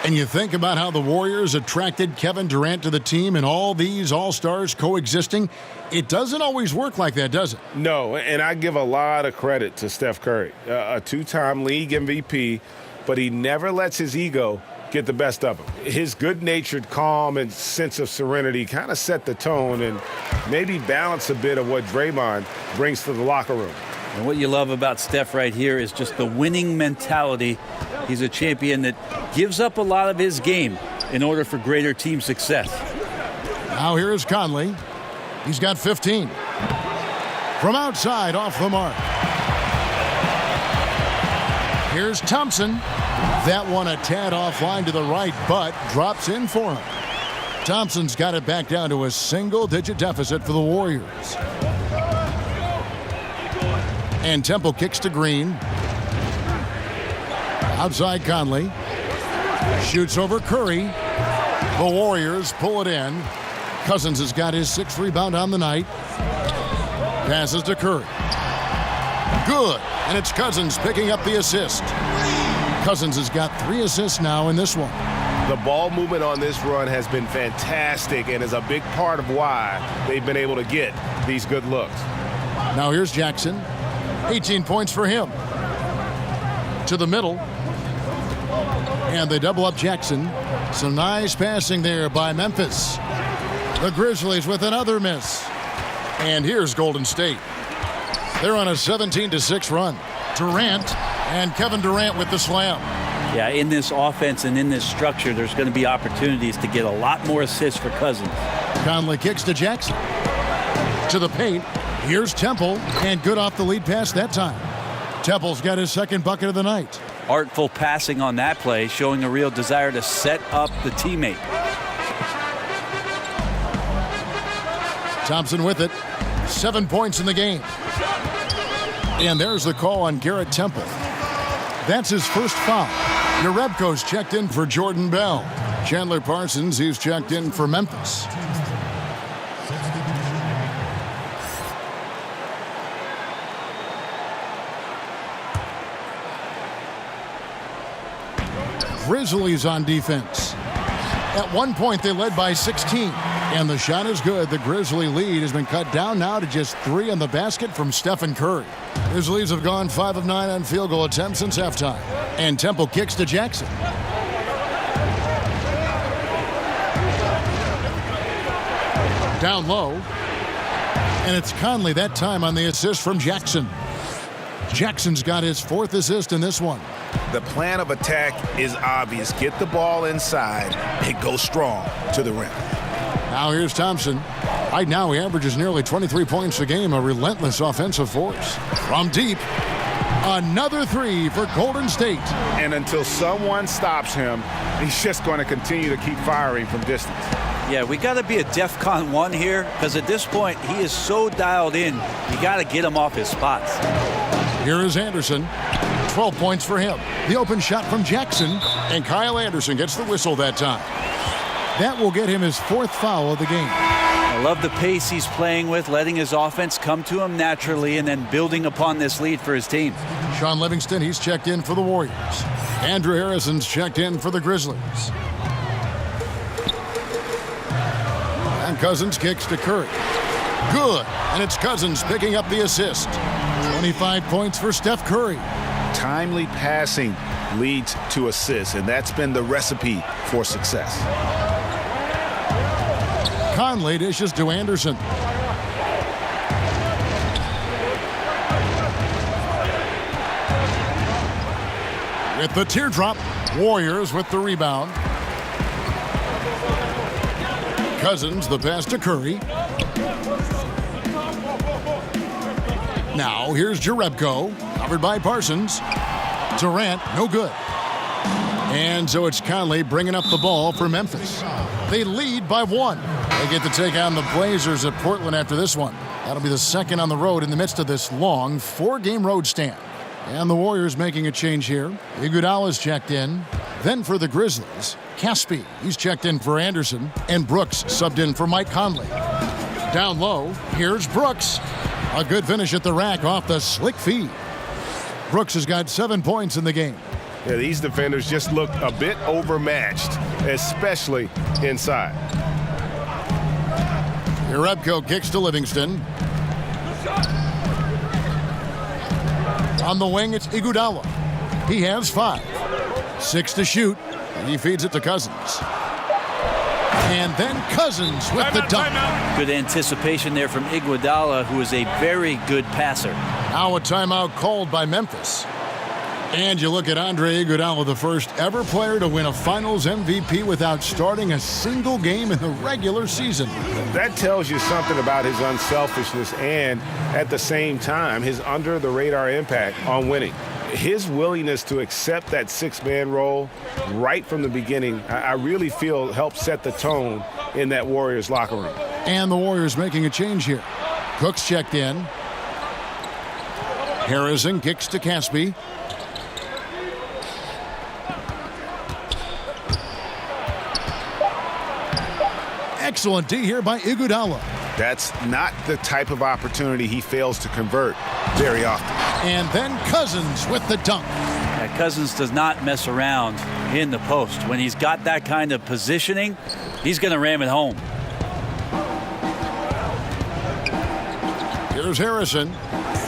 And you think about how the Warriors attracted Kevin Durant to the team and all these all-stars coexisting. It doesn't always work like that, does it? No, and I give a lot of credit to Steph Curry, a two-time league MVP, but he never lets his ego get the best of him. His good-natured calm and sense of serenity kind of set the tone and maybe balance a bit of what Draymond brings to the locker room. And what you love about Steph right here is just the winning mentality. He's a champion that gives up a lot of his game in order for greater team success. Now here is Conley. He's got 15. From outside, off the mark. Here's Thompson. That one a tad offline to the right, but drops in for him. Thompson's got it back down to a single-digit deficit for the Warriors. And Temple kicks to Green. Outside Conley. Shoots over Curry. The Warriors pull it in. Cousins has got his 6th rebound on the night. Passes to Curry. Good. And it's Cousins picking up the assist. Cousins has got 3 assists now in this one. The ball movement on this run has been fantastic and is a big part of why they've been able to get these good looks. Now here's Jackson. 18 points for him. To the middle. And they double up Jackson. Some nice passing there by Memphis. The Grizzlies with another miss. And here's Golden State. They're on a 17-6 run. Durant and Kevin Durant with the slam. Yeah, in this offense and in this structure, there's going to be opportunities to get a lot more assists for Cousins. Conley kicks to Jackson. To the paint. Here's Temple, and good off the lead pass that time. Temple's got his 2nd bucket of the night. Artful passing on that play, showing a real desire to set up the teammate. Thompson with it. 7 points in the game. And there's the call on Garrett Temple. That's his first foul. Jerebko's checked in for Jordan Bell. Chandler Parsons, he's checked in for Memphis. Grizzlies on defense. At one point, they led by 16. And the shot is good. The Grizzly lead has been cut down now to just 3 on the basket from Stephen Curry. Grizzlies have gone 5 of 9 on field goal attempts since halftime. And Temple kicks to Jackson. Down low. And it's Conley that time on the assist from Jackson. Jackson's got his 4th assist in this one. The plan of attack is obvious. Get the ball inside and go strong to the rim. Now here's Thompson. Right now he averages nearly 23 points a game, a relentless offensive force. From deep, another 3 for Golden State. And until someone stops him, he's just going to continue to keep firing from distance. Yeah, we got to be a DEFCON 1 here, because at this point he is so dialed in. You got to get him off his spots. Here is Anderson. 12 points for him. The open shot from Jackson, and Kyle Anderson gets the whistle that time. That will get him his 4th foul of the game. I love the pace he's playing with, letting his offense come to him naturally and then building upon this lead for his team. Sean Livingston, he's checked in for the Warriors. Andrew Harrison's checked in for the Grizzlies. And Cousins kicks to Curry. Good, and it's Cousins picking up the assist. 25 points for Steph Curry. Timely passing leads to assists, and that's been the recipe for success. Conley dishes to Anderson. With the teardrop, Warriors with the rebound. Cousins, the pass to Curry. Now here's Jerebko, covered by Parsons. Durant, no good. And so it's Conley bringing up the ball for Memphis. They lead by 1. They get to take on the Blazers at Portland after this one. That'll be the 2nd on the road in the midst of this long 4-game road stand. And the Warriors making a change here. Iguodala's checked in. Then for the Grizzlies, Caspi, he's checked in for Anderson. And Brooks subbed in for Mike Conley. Down low, here's Brooks. A good finish at the rack off the slick feed. Brooks has got 7 points in the game. Yeah, these defenders just look a bit overmatched, especially inside. Jerebko kicks to Livingston. On the wing, it's Iguodala. He has 5. 6 to shoot. And he feeds it to Cousins. And then Cousins with the dunk. Good anticipation there from Iguodala, who is a very good passer. Now a timeout called by Memphis. And you look at Andre Iguodala, the first ever player to win a Finals MVP without starting a single game in the regular season. That tells you something about his unselfishness and, at the same time, his under-the-radar impact on winning. His willingness to accept that 6-man role right from the beginning, I really feel helped set the tone in that Warriors locker room. And the Warriors making a change here. Cook's checked in. Harrison kicks to Caspi. Excellent D here by Iguodala. That's not the type of opportunity he fails to convert very often. And then Cousins with the dunk. Yeah, Cousins does not mess around in the post. When he's got that kind of positioning, he's going to ram it home. Here's Harrison.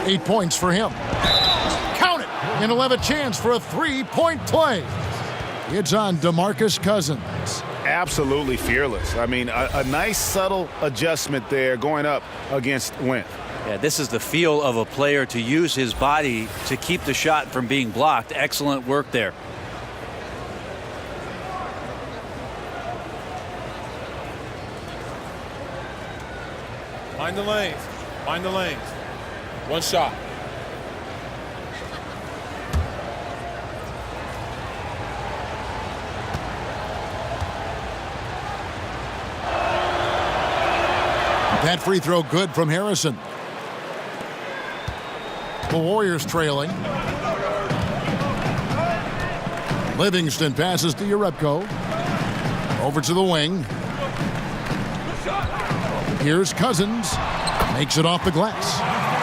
8 points for him. Count it! And he'll have a chance for a 3-point play. It's on DeMarcus Cousins. Absolutely fearless. I mean, a nice subtle adjustment there going up against Wentz. Yeah, this is the feel of a player to use his body to keep the shot from being blocked. Excellent work there. Find the lanes. Find the lanes. One shot. That free throw good from Harrison. The Warriors trailing. Livingston passes to Jerebko. Over to the wing. Here's Cousins. Makes it off the glass.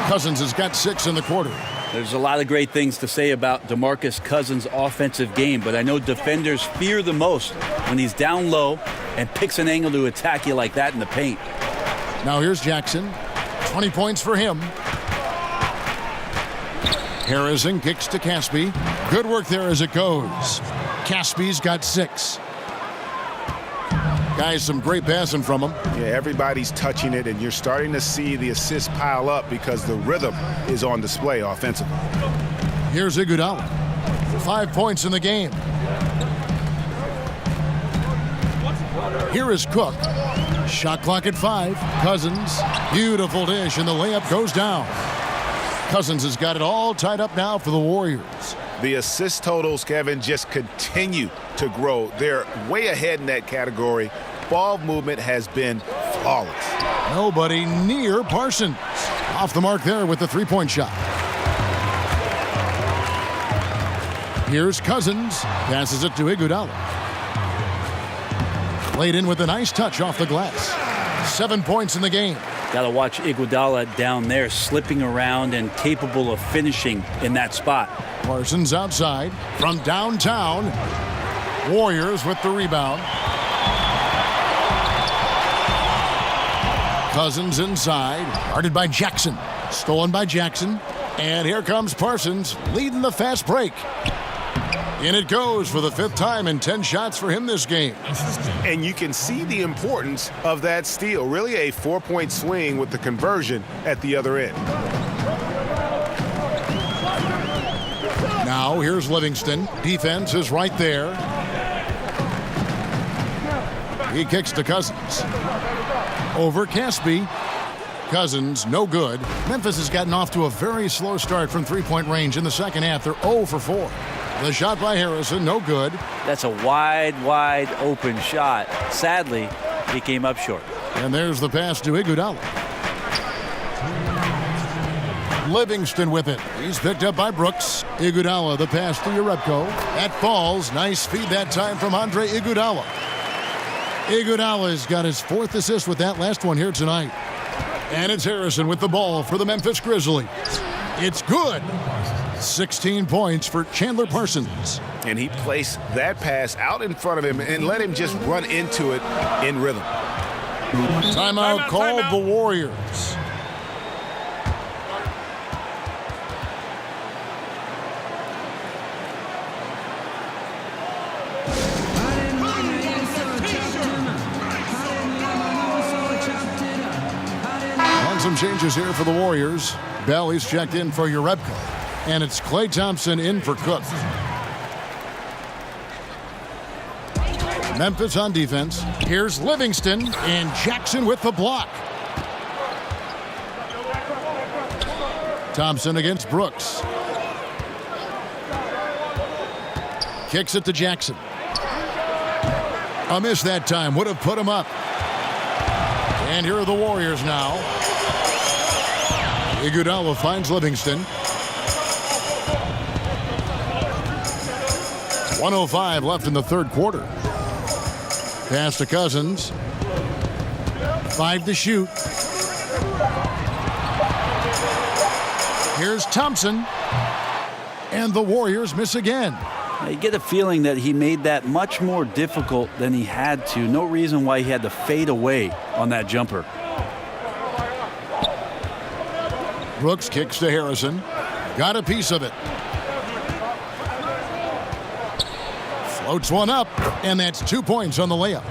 Cousins has got 6 in the quarter. There's a lot of great things to say about DeMarcus Cousins' offensive game, but I know defenders fear the most when he's down low and picks an angle to attack you like that in the paint. Now here's Jackson. 20 points for him. Harrison kicks to Caspi. Good work there as it goes. Caspi's got 6. Guys, some great passing from him. Yeah, everybody's touching it, and you're starting to see the assists pile up because the rhythm is on display offensively. Here's Iguodala. 5 points in the game. Here is Cook. Shot clock at 5. Cousins. Beautiful dish, and the layup goes down. Cousins has got it all tied up now for the Warriors. The assist totals, Kevin, just continue to grow. They're way ahead in that category. Ball movement has been flawless. Nobody near Parsons. Off the mark there with the three-point shot. Here's Cousins. Passes it to Iguodala. Laid in with a nice touch off the glass. 7 points in the game. Got to watch Iguodala down there, slipping around and capable of finishing in that spot. Parsons outside from downtown. Warriors with the rebound. Cousins inside, guarded by Jackson. Stolen by Jackson. And here comes Parsons, leading the fast break. In it goes for the 5th time and 10 shots for him this game. And you can see the importance of that steal. Really a 4-point swing with the conversion at the other end. Now here's Livingston. Defense is right there. He kicks to Cousins. Over Caspi. Cousins, no good. Memphis has gotten off to a very slow start from three-point range in the second half. They're 0 for 4. The shot by Harrison, no good. That's a wide open shot. Sadly, he came up short. And there's the pass to Iguodala. Livingston with it. He's picked up by Brooks. Iguodala, the pass to Jerebko. That falls. Nice feed that time from Andre Iguodala. Iguodala's got his 4th assist with that last one here tonight. And it's Harrison with the ball for the Memphis Grizzlies. It's good. 16 points for Chandler Parsons. And he placed that pass out in front of him and let him just run into it in rhythm. Timeout called the Warriors. On some changes here for the Warriors. Belly's checked in for Jerebko. And it's Klay Thompson in for Cook. Memphis on defense. Here's Livingston and Jackson with the block. Thompson against Brooks. Kicks it to Jackson. A miss that time. Would have put him up. And here are the Warriors now. Iguodala finds Livingston. 1:05 left in the third quarter. Pass to Cousins. 5 to shoot. Here's Thompson. And the Warriors miss again. You get a feeling that he made that much more difficult than he had to. No reason why he had to fade away on that jumper. Brooks kicks to Harrison. Got a piece of it. Floats one up, and that's 2 points on the layup.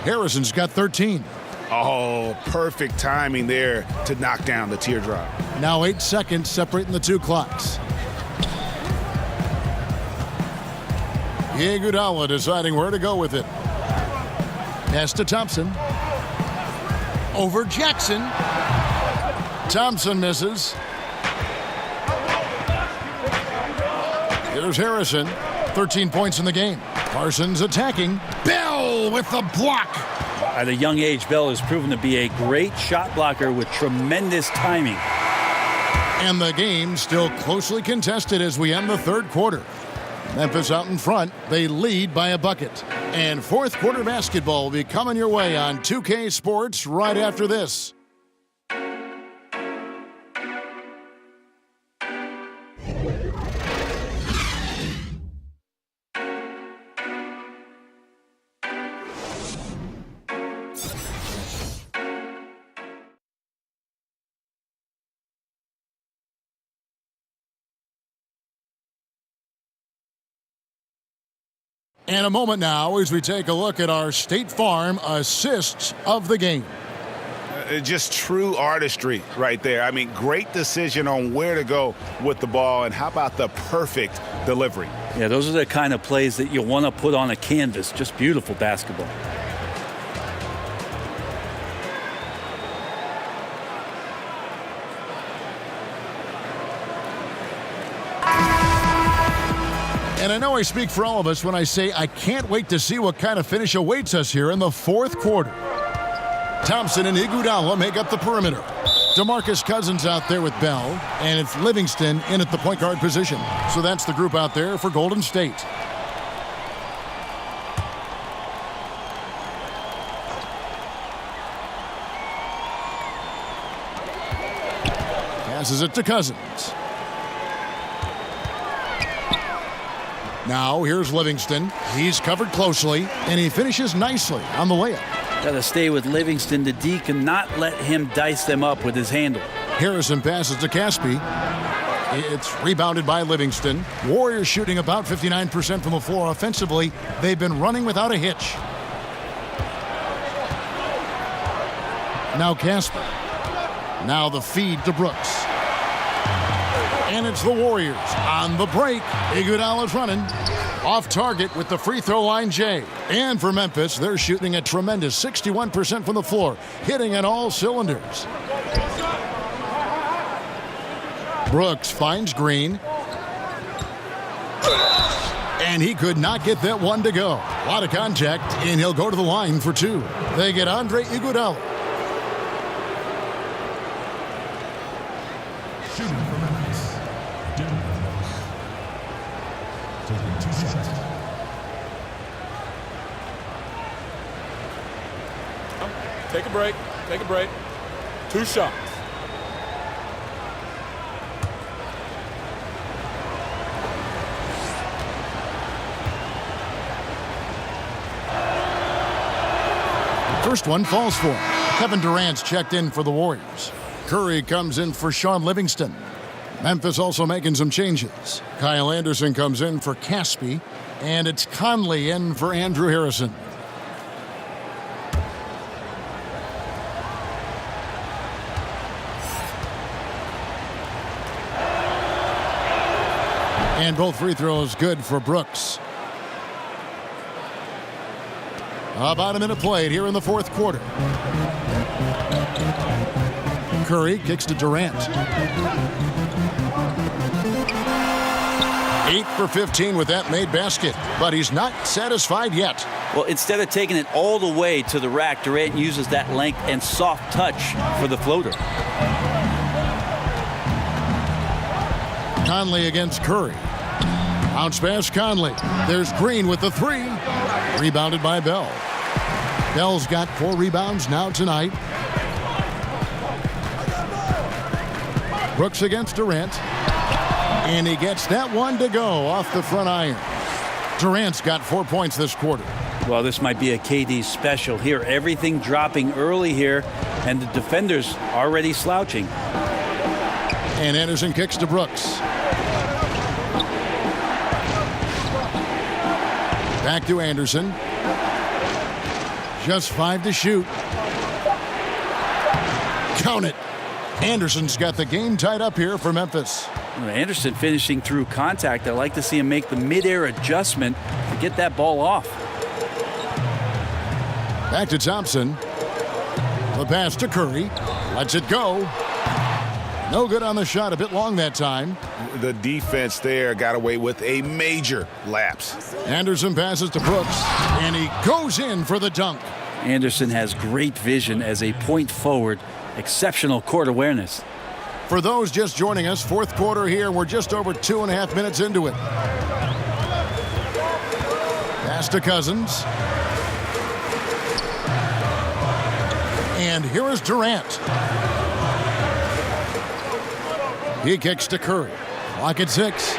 Harrison's got 13. Oh, perfect timing there to knock down the teardrop. Now 8 seconds separating the two clocks. Iguodala deciding where to go with it. Pass to Thompson. Over Jackson. Thompson misses. Here's Harrison. 13 points in the game. Parsons attacking. Bell with the block. At a young age, Bell has proven to be a great shot blocker with tremendous timing. And the game still closely contested as we end the third quarter. Memphis out in front. They lead by a bucket. And fourth quarter basketball will be coming your way on 2K Sports right after this. And a moment now as we take a look at our State Farm assists of the game. Just true artistry right there. I mean, great decision on where to go with the ball, and how about the perfect delivery? Yeah, those are the kind of plays that you want to put on a canvas. Just beautiful basketball. And I know I speak for all of us when I say I can't wait to see what kind of finish awaits us here in the fourth quarter. Thompson and Iguodala make up the perimeter. DeMarcus Cousins out there with Bell, and it's Livingston in at the point guard position. So that's the group out there for Golden State. Passes it to Cousins. Now here's Livingston. He's covered closely, and he finishes nicely on the layup. Got to stay with Livingston. The D cannot let him dice them up with his handle. Harrison passes to Caspi. It's rebounded by Livingston. Warriors shooting about 59% from the floor offensively. They've been running without a hitch. Now Caspi. Now the feed to Brooks. And it's the Warriors on the break. Iguodala's running. Off target with the free throw line, Jay. And for Memphis, they're shooting a tremendous 61% from the floor, hitting at all cylinders. Brooks finds Green. And he could not get that one to go. A lot of contact, and he'll go to the line for two. They get Andre Iguodala. Shooting for Memphis. Taking 2 shots. Take a break. Take a break. 2 shots. First one falls for him. Kevin Durant's checked in for the Warriors. Curry comes in for Sean Livingston. Memphis also making some changes. Kyle Anderson comes in for Caspi, and it's Conley in for Andrew Harrison. And both free throws good for Brooks. About a minute played here in the fourth quarter. Curry kicks to Durant. 8 for 15 with that made basket, but he's not satisfied yet. Well, instead of taking it all the way to the rack, Durant uses that length and soft touch for the floater. Conley against Curry. Bounce pass Conley. There's Green with the three. Rebounded by Bell. Bell's got 4 rebounds now tonight. Brooks against Durant. And he gets that one to go off the front iron. Durant's got 4 points this quarter. Well, this might be a KD special here. Everything dropping early here, and the defenders already slouching. And Anderson kicks to Brooks. Back to Anderson. Just 5 to shoot. Count it. Anderson's got the game tied up here for Memphis. Anderson finishing through contact. I like to see him make the midair adjustment to get that ball off. Back to Thompson. The pass to Curry. Lets it go. No good on the shot. A bit long that time. The defense there got away with a major lapse. Anderson passes to Brooks, and he goes in for the dunk. Anderson has great vision as a point forward. Exceptional court awareness. For those just joining us, fourth quarter here. We're just over 2.5 minutes into it. Pass to Cousins. And here is Durant. He kicks to Curry. Clock at 6.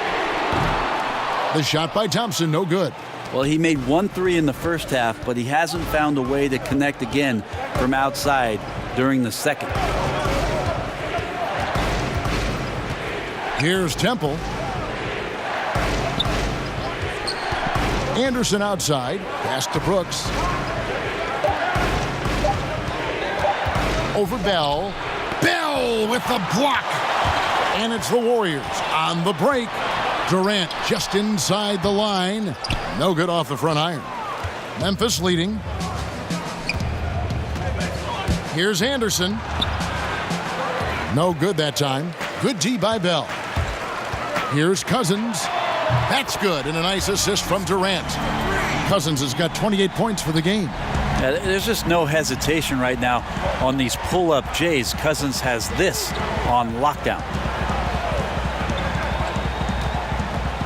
The shot by Thompson, no good. Well, he made 1 3 in the first half, but he hasn't found a way to connect again from outside during the second. Here's Temple. Anderson outside. Pass to Brooks. Over Bell. Bell with the block. And it's the Warriors on the break. Durant just inside the line. No good off the front iron. Memphis leading. Here's Anderson. No good that time. Good D by Bell. Here's Cousins. That's good, and a nice assist from Durant. Cousins has got 28 points for the game. There's just no hesitation right now on these pull-up Jays. Cousins has this on lockdown.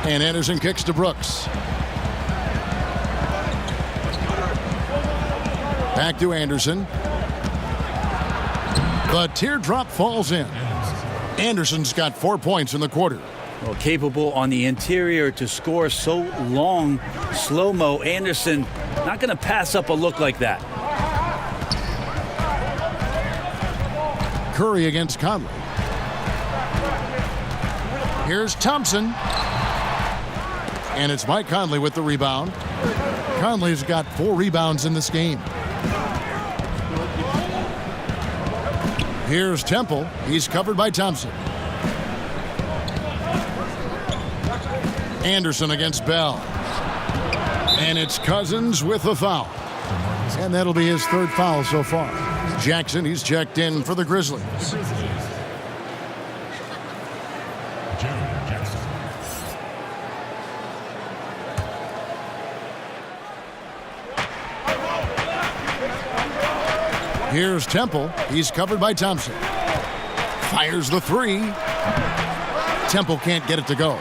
And Anderson kicks to Brooks. Back to Anderson. The teardrop falls in. Anderson's got 4 points in the quarter. Well, capable on the interior to score so long. Slow-mo. Anderson not going to pass up a look like that. Curry against Conley. Here's Thompson. And it's Mike Conley with the rebound. Conley's got 4 rebounds in this game. Here's Temple. He's covered by Thompson. Anderson against Bell. And it's Cousins with the foul. And that'll be his 3rd foul so far. Jackson, he's checked in for the Grizzlies. Here's Temple. He's covered by Thompson. Fires the 3. Temple can't get it to go.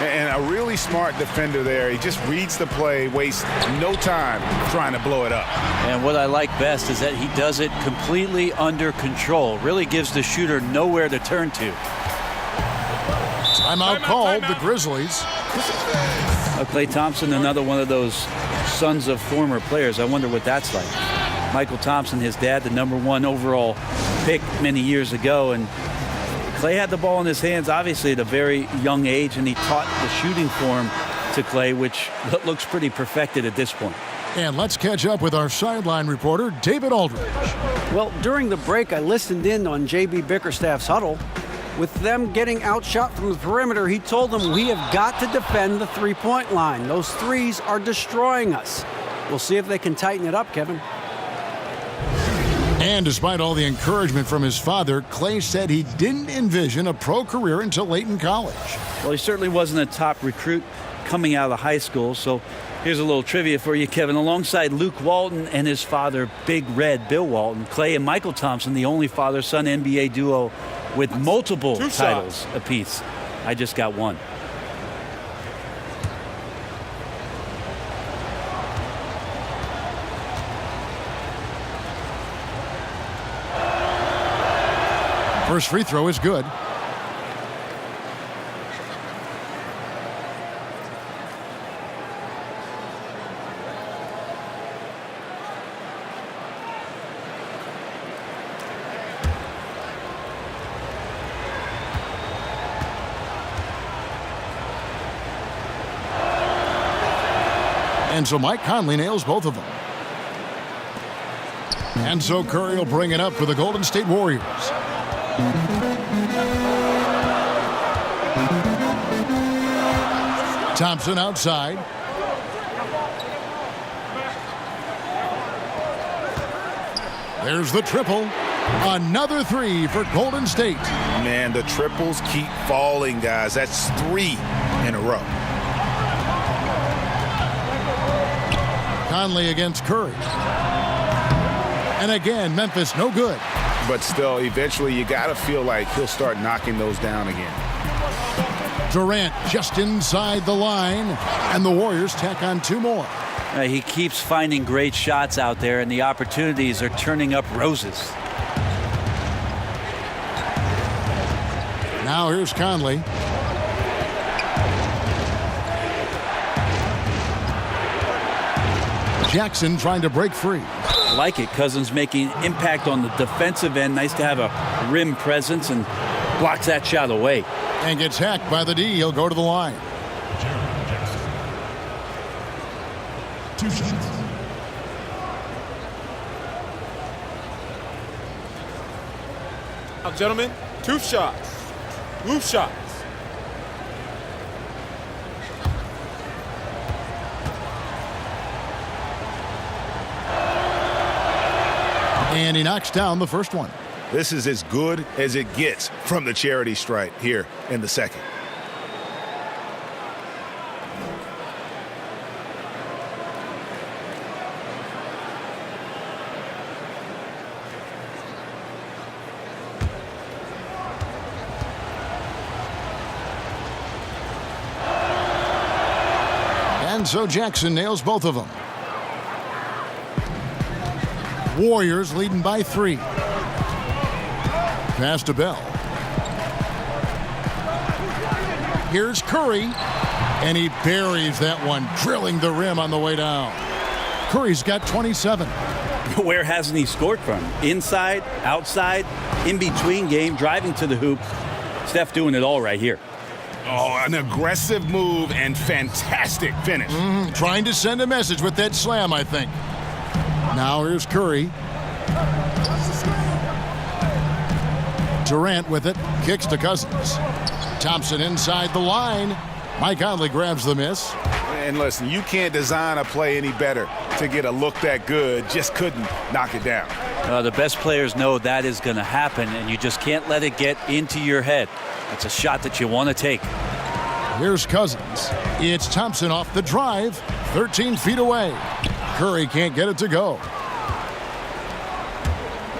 And a really smart defender there. He just reads the play, wastes no time trying to blow it up. And what I like best is that he does it completely under control. Really gives the shooter nowhere to turn to. Timeout called, the Grizzlies. Klay Thompson, another one of those sons of former players. I wonder what that's like. Michael Thompson, his dad, the #1 overall pick many years ago, and Klay had the ball in his hands, obviously, at a very young age, and he taught the shooting form to Klay, which looks pretty perfected at this point. And let's catch up with our sideline reporter, David Aldridge. Well, during the break, I listened in on J.B. Bickerstaff's huddle. With them getting outshot from the perimeter, he told them, we have got to defend the three-point line. Those threes are destroying us. We'll see if they can tighten it up, Kevin. And despite all the encouragement from his father, Klay said he didn't envision a pro career until late in college. Well, he certainly wasn't a top recruit coming out of high school. So here's a little trivia for you, Kevin. Alongside Luke Walton and his father, Big Red Bill Walton, Klay and Michael Thompson, the only father-son NBA duo with multiple titles apiece. I just got one. First free throw is good. And so Mike Conley nails both of them. And so Curry will bring it up for the Golden State Warriors. Thompson outside. There's the triple. Another 3 for Golden State. Man, the triples keep falling, guys. That's 3 in a row. Conley against Curry. And again, Memphis no good. But still, eventually you got to feel like he'll start knocking those down again. Durant just inside the line, and the Warriors tack on 2 more. He keeps finding great shots out there, and the opportunities are turning up roses. Now here's Conley. Jackson trying to break free. Like it. Cousins making impact on the defensive end. Nice to have a rim presence and blocks that shot away. And gets hacked by the D. He'll go to the line. 2 shots. Now, gentlemen, 2 shots. Loose shots. And he knocks down the first one. This is as good as it gets from the charity stripe here in the second. And so Jackson nails both of them. Warriors leading by 3. Pass to Bell. Here's Curry, and he buries that one, drilling the rim on the way down. Curry's got 27. Where hasn't he scored from? Inside, outside, in between game, driving to the hoop. Steph doing it all right here. Oh, an aggressive move and fantastic finish. Trying to send a message with that slam, I think. Now here's Curry. Durant with it, kicks to Cousins. Thompson inside the line. Mike Conley grabs the miss. And listen, you can't design a play any better to get a look that good. Just couldn't knock it down. The best players know that is going to happen, and you just can't let it get into your head. It's a shot that you want to take. Here's Cousins. It's Thompson off the drive, 13 feet away. Curry can't get it to go.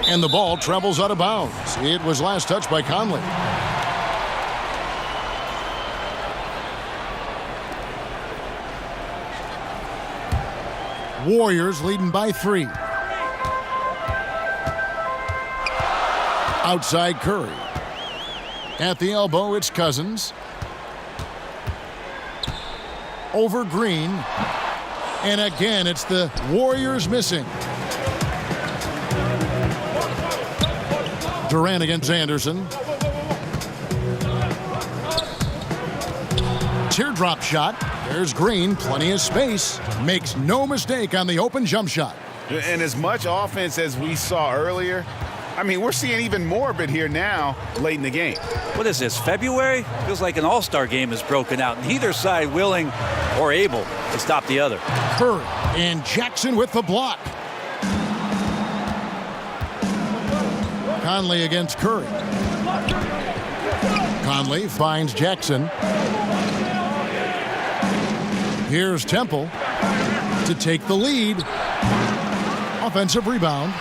And the ball travels out of bounds. It was last touched by Conley. Warriors leading by 3. Outside Curry. At the elbow, it's Cousins. Over Green. And again, it's the Warriors missing. Durant against Anderson. Teardrop shot. There's Green, plenty of space. Makes no mistake on the open jump shot. And as much offense as we saw earlier, I mean, we're seeing even more of it here now, late in the game. What is this, February? Feels like an all-star game has broken out. Neither side willing or able to stop the other. Curry and Jackson with the block. Conley against Curry. Conley finds Jackson. Here's Temple to take the lead. Offensive rebound.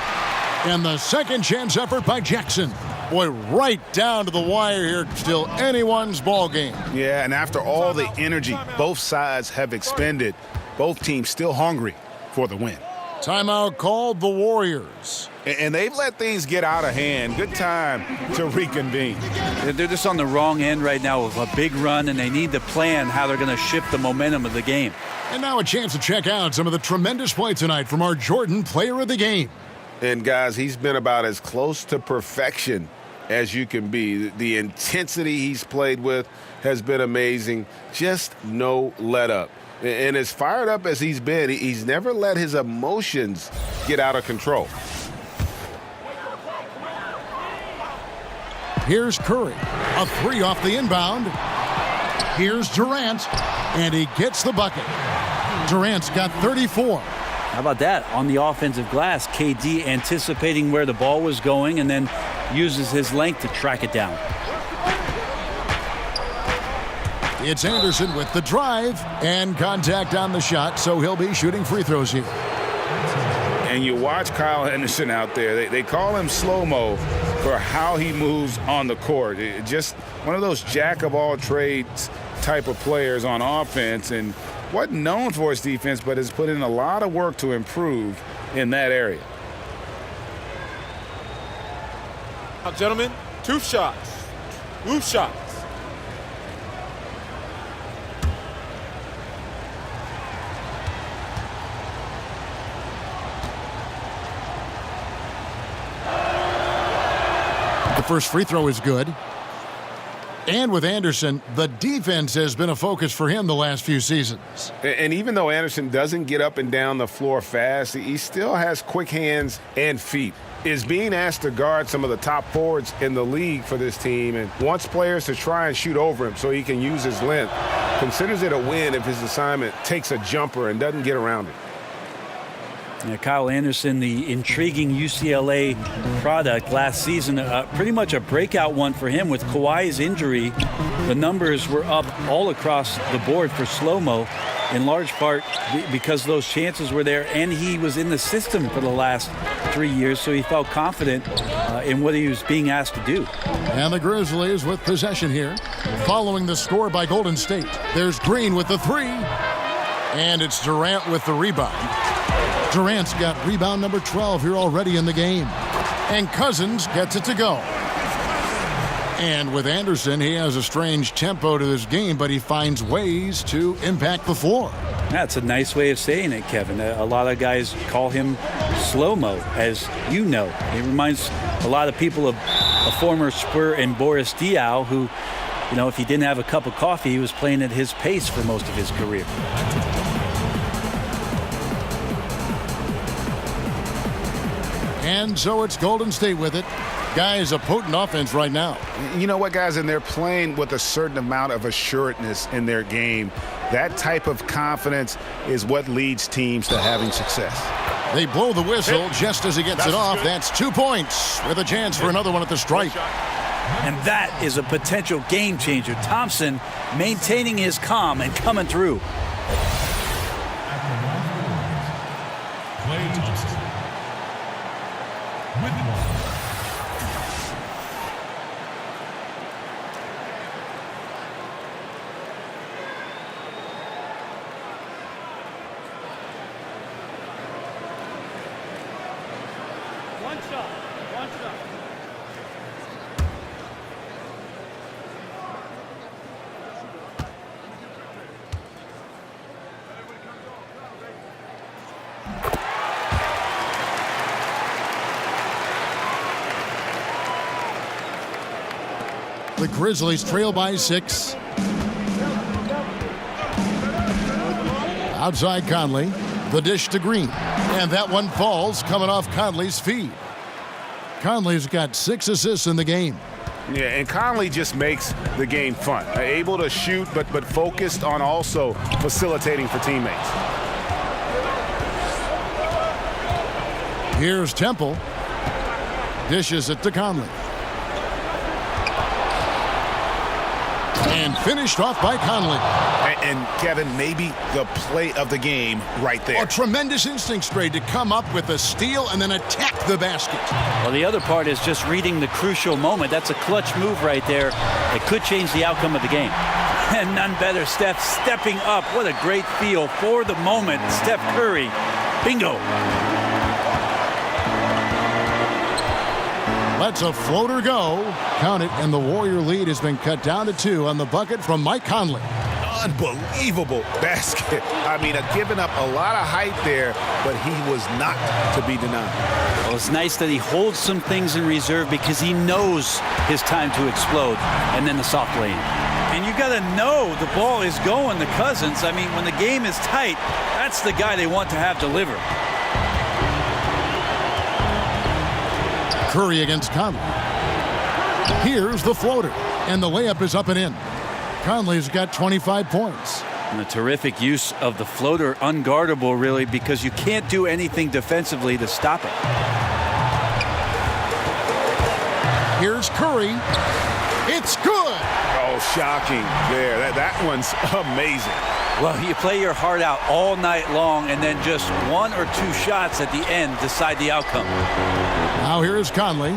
And the second chance effort by Jackson. Boy, right down to the wire here. Still anyone's ball game. Yeah, and after all the energy both sides have expended, both teams still hungry for the win. Timeout called the Warriors. And they've let things get out of hand. Good time to reconvene. They're just on the wrong end right now of a big run, and they need to plan how they're going to shift the momentum of the game. And now a chance to check out some of the tremendous play tonight from our Jordan Player of the Game. And, guys, he's been about as close to perfection as you can be. The intensity he's played with has been amazing. Just no let-up. And as fired up as he's been, he's never let his emotions get out of control. Here's Curry. A 3 off the inbound. Here's Durant. And he gets the bucket. Durant's got 34. How about that? On the offensive glass, KD anticipating where the ball was going and then uses his length to track it down. It's Anderson with the drive and contact on the shot, so he'll be shooting free throws here. And you watch Kyle Henderson out there. They call him slow-mo for how he moves on the court. Just one of those jack-of-all-trades type of players on offense, and wasn't known for his defense, but has put in a lot of work to improve in that area. Now, gentlemen, 2 shots. Loose shots. The first free throw is good. And with Anderson, the defense has been a focus for him the last few seasons. And even though Anderson doesn't get up and down the floor fast, he still has quick hands and feet. Is being asked to guard some of the top forwards in the league for this team and wants players to try and shoot over him so he can use his length. Considers it a win if his assignment takes a jumper and doesn't get around it. Yeah, Kyle Anderson, the intriguing UCLA product last season, pretty much a breakout one for him. With Kawhi's injury, the numbers were up all across the board for slow-mo, in large part because those chances were there, and he was in the system for the last 3 years, so he felt confident in what he was being asked to do. And the Grizzlies with possession here. Following the score by Golden State, there's Green with the three, and it's Durant with the rebound. Durant's got rebound number 12 here already in the game. And Cousins gets it to go. And with Anderson, he has a strange tempo to this game, but he finds ways to impact the floor. That's a nice way of saying it, Kevin. A lot of guys call him slow-mo, as you know. It reminds a lot of people of a former Spur and Boris Diaw, who, you know, if he didn't have a cup of coffee, he was playing at his pace for most of his career. And so it's Golden State with it. Guys, a potent offense right now. You know what, guys? And they're playing with a certain amount of assuredness in their game. That type of confidence is what leads teams to having success. They blow the whistle just as he gets it off. That's 2 points with a chance for another one at the stripe. And that is a potential game changer. Thompson maintaining his calm and coming through. The Grizzlies trail by 6. Outside Conley. The dish to Green. And that one falls coming off Conley's feet. Conley's got 6 assists in the game. Yeah, and Conley just makes the game fun. Able to shoot, but focused on also facilitating for teammates. Here's Temple. Dishes it to Conley. And finished off by Conley. And Kevin, maybe the play of the game right there. A tremendous instinct straight to come up with a steal and then attack the basket. Well, the other part is just reading the crucial moment. That's a clutch move right there. It could change the outcome of the game. And none better, Steph stepping up. What a great feel for the moment. Steph Curry. Bingo. Lets a floater go. Count it, and the Warrior lead has been cut down to 2 on the bucket from Mike Conley. Unbelievable basket. I mean, giving up a lot of height there, but he was not to be denied. Well, it's nice that he holds some things in reserve because he knows his time to explode. And then the soft lane. And you got to know the ball is going to Cousins. I mean, when the game is tight, that's the guy they want to have deliver. Curry against Conley. Here's the floater, and the layup is up and in. Conley's got 25 points. And a terrific use of the floater, unguardable really, because you can't do anything defensively to stop it. Here's Curry. It's good. Oh, shocking there. That one's amazing. Well, you play your heart out all night long, and then just 1 or 2 shots at the end decide the outcome. Now here is Conley.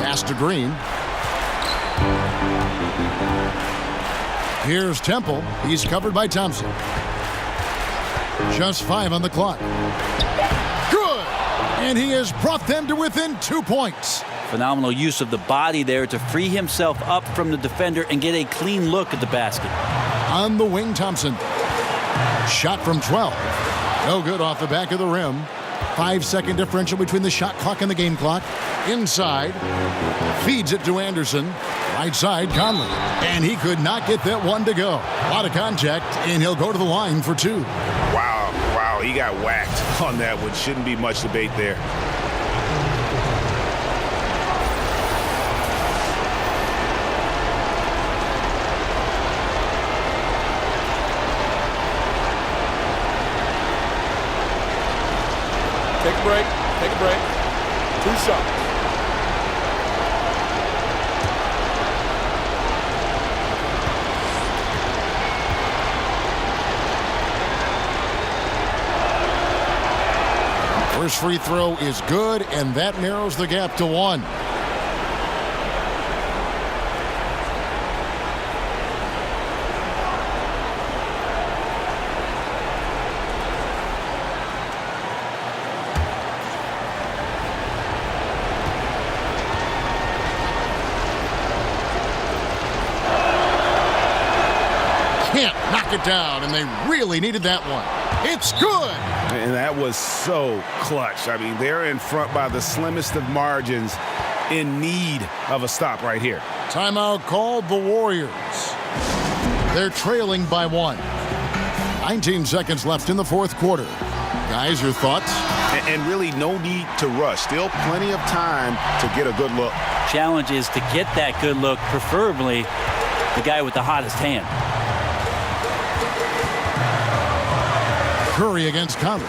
Pass to Green. Here's Temple. He's covered by Thompson. Just 5 on the clock. Good! And he has brought them to within 2 points. Phenomenal use of the body there to free himself up from the defender and get a clean look at the basket. On the wing, Thompson. Shot from 12. No good off the back of the rim. 5-second differential between the shot clock and the game clock. Inside. Feeds it to Anderson. Right side, Conley. And he could not get that one to go. A lot of contact, and he'll go to the line for 2. Wow, he got whacked on that one. Shouldn't be much debate there. Take a break. Take a break. 2 shots. First free throw is good, and that narrows the gap to 1. Can't knock it down, and they really needed that one. It's good! And that was so clutch. I mean, they're in front by the slimmest of margins, in need of a stop right here. Timeout called the Warriors. They're trailing by 1. 19 seconds left in the fourth quarter. Guys, your thoughts? And really no need to rush. Still plenty of time to get a good look. Challenge is to get that good look, preferably the guy with the hottest hand. Curry against Conley.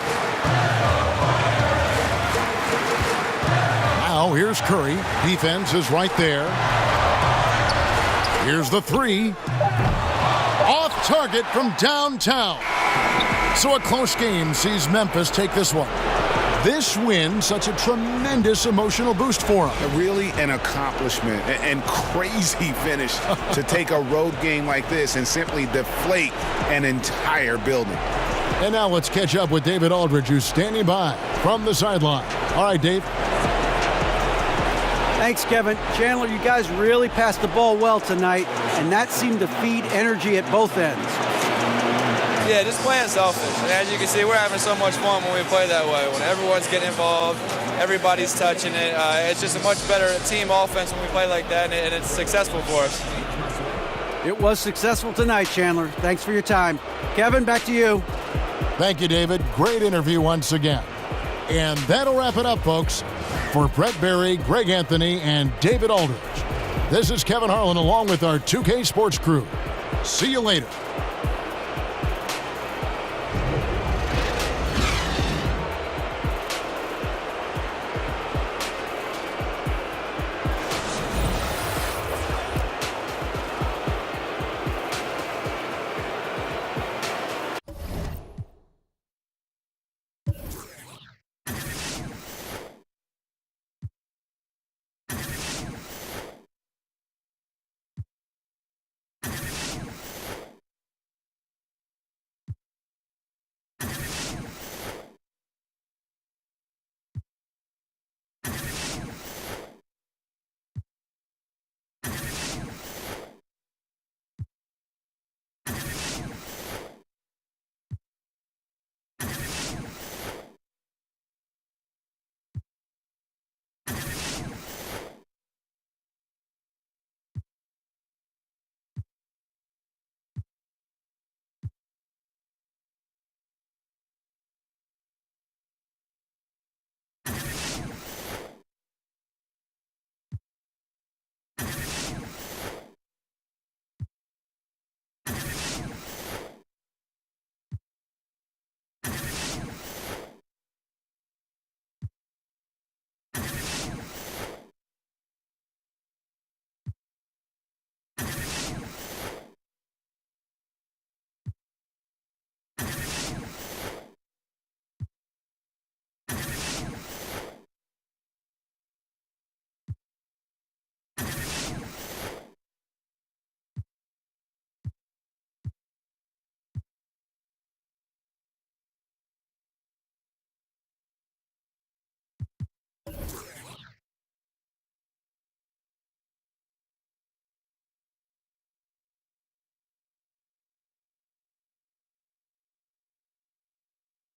Now here's Curry. Defense is right there. Here's the 3. Off target from downtown. So a close game sees Memphis take this one. This win, such a tremendous emotional boost for them. Really an accomplishment and crazy finish to take a road game like this and simply deflate an entire building. And now let's catch up with David Aldridge, who's standing by from the sideline. All right, Dave. Thanks, Kevin. Chandler, you guys really passed the ball well tonight, and that seemed to feed energy at both ends. Yeah, just playing selfish. And as you can see, we're having so much fun when we play that way. When everyone's getting involved, everybody's touching it. It's just a much better team offense when we play like that, and it's successful for us. It was successful tonight, Chandler. Thanks for your time. Kevin, back to you. Thank you, David. Great interview once again. And that'll wrap it up, folks. For Brett Berry, Greg Anthony, and David Aldridge, this is Kevin Harlan along with our 2K Sports crew. See you later.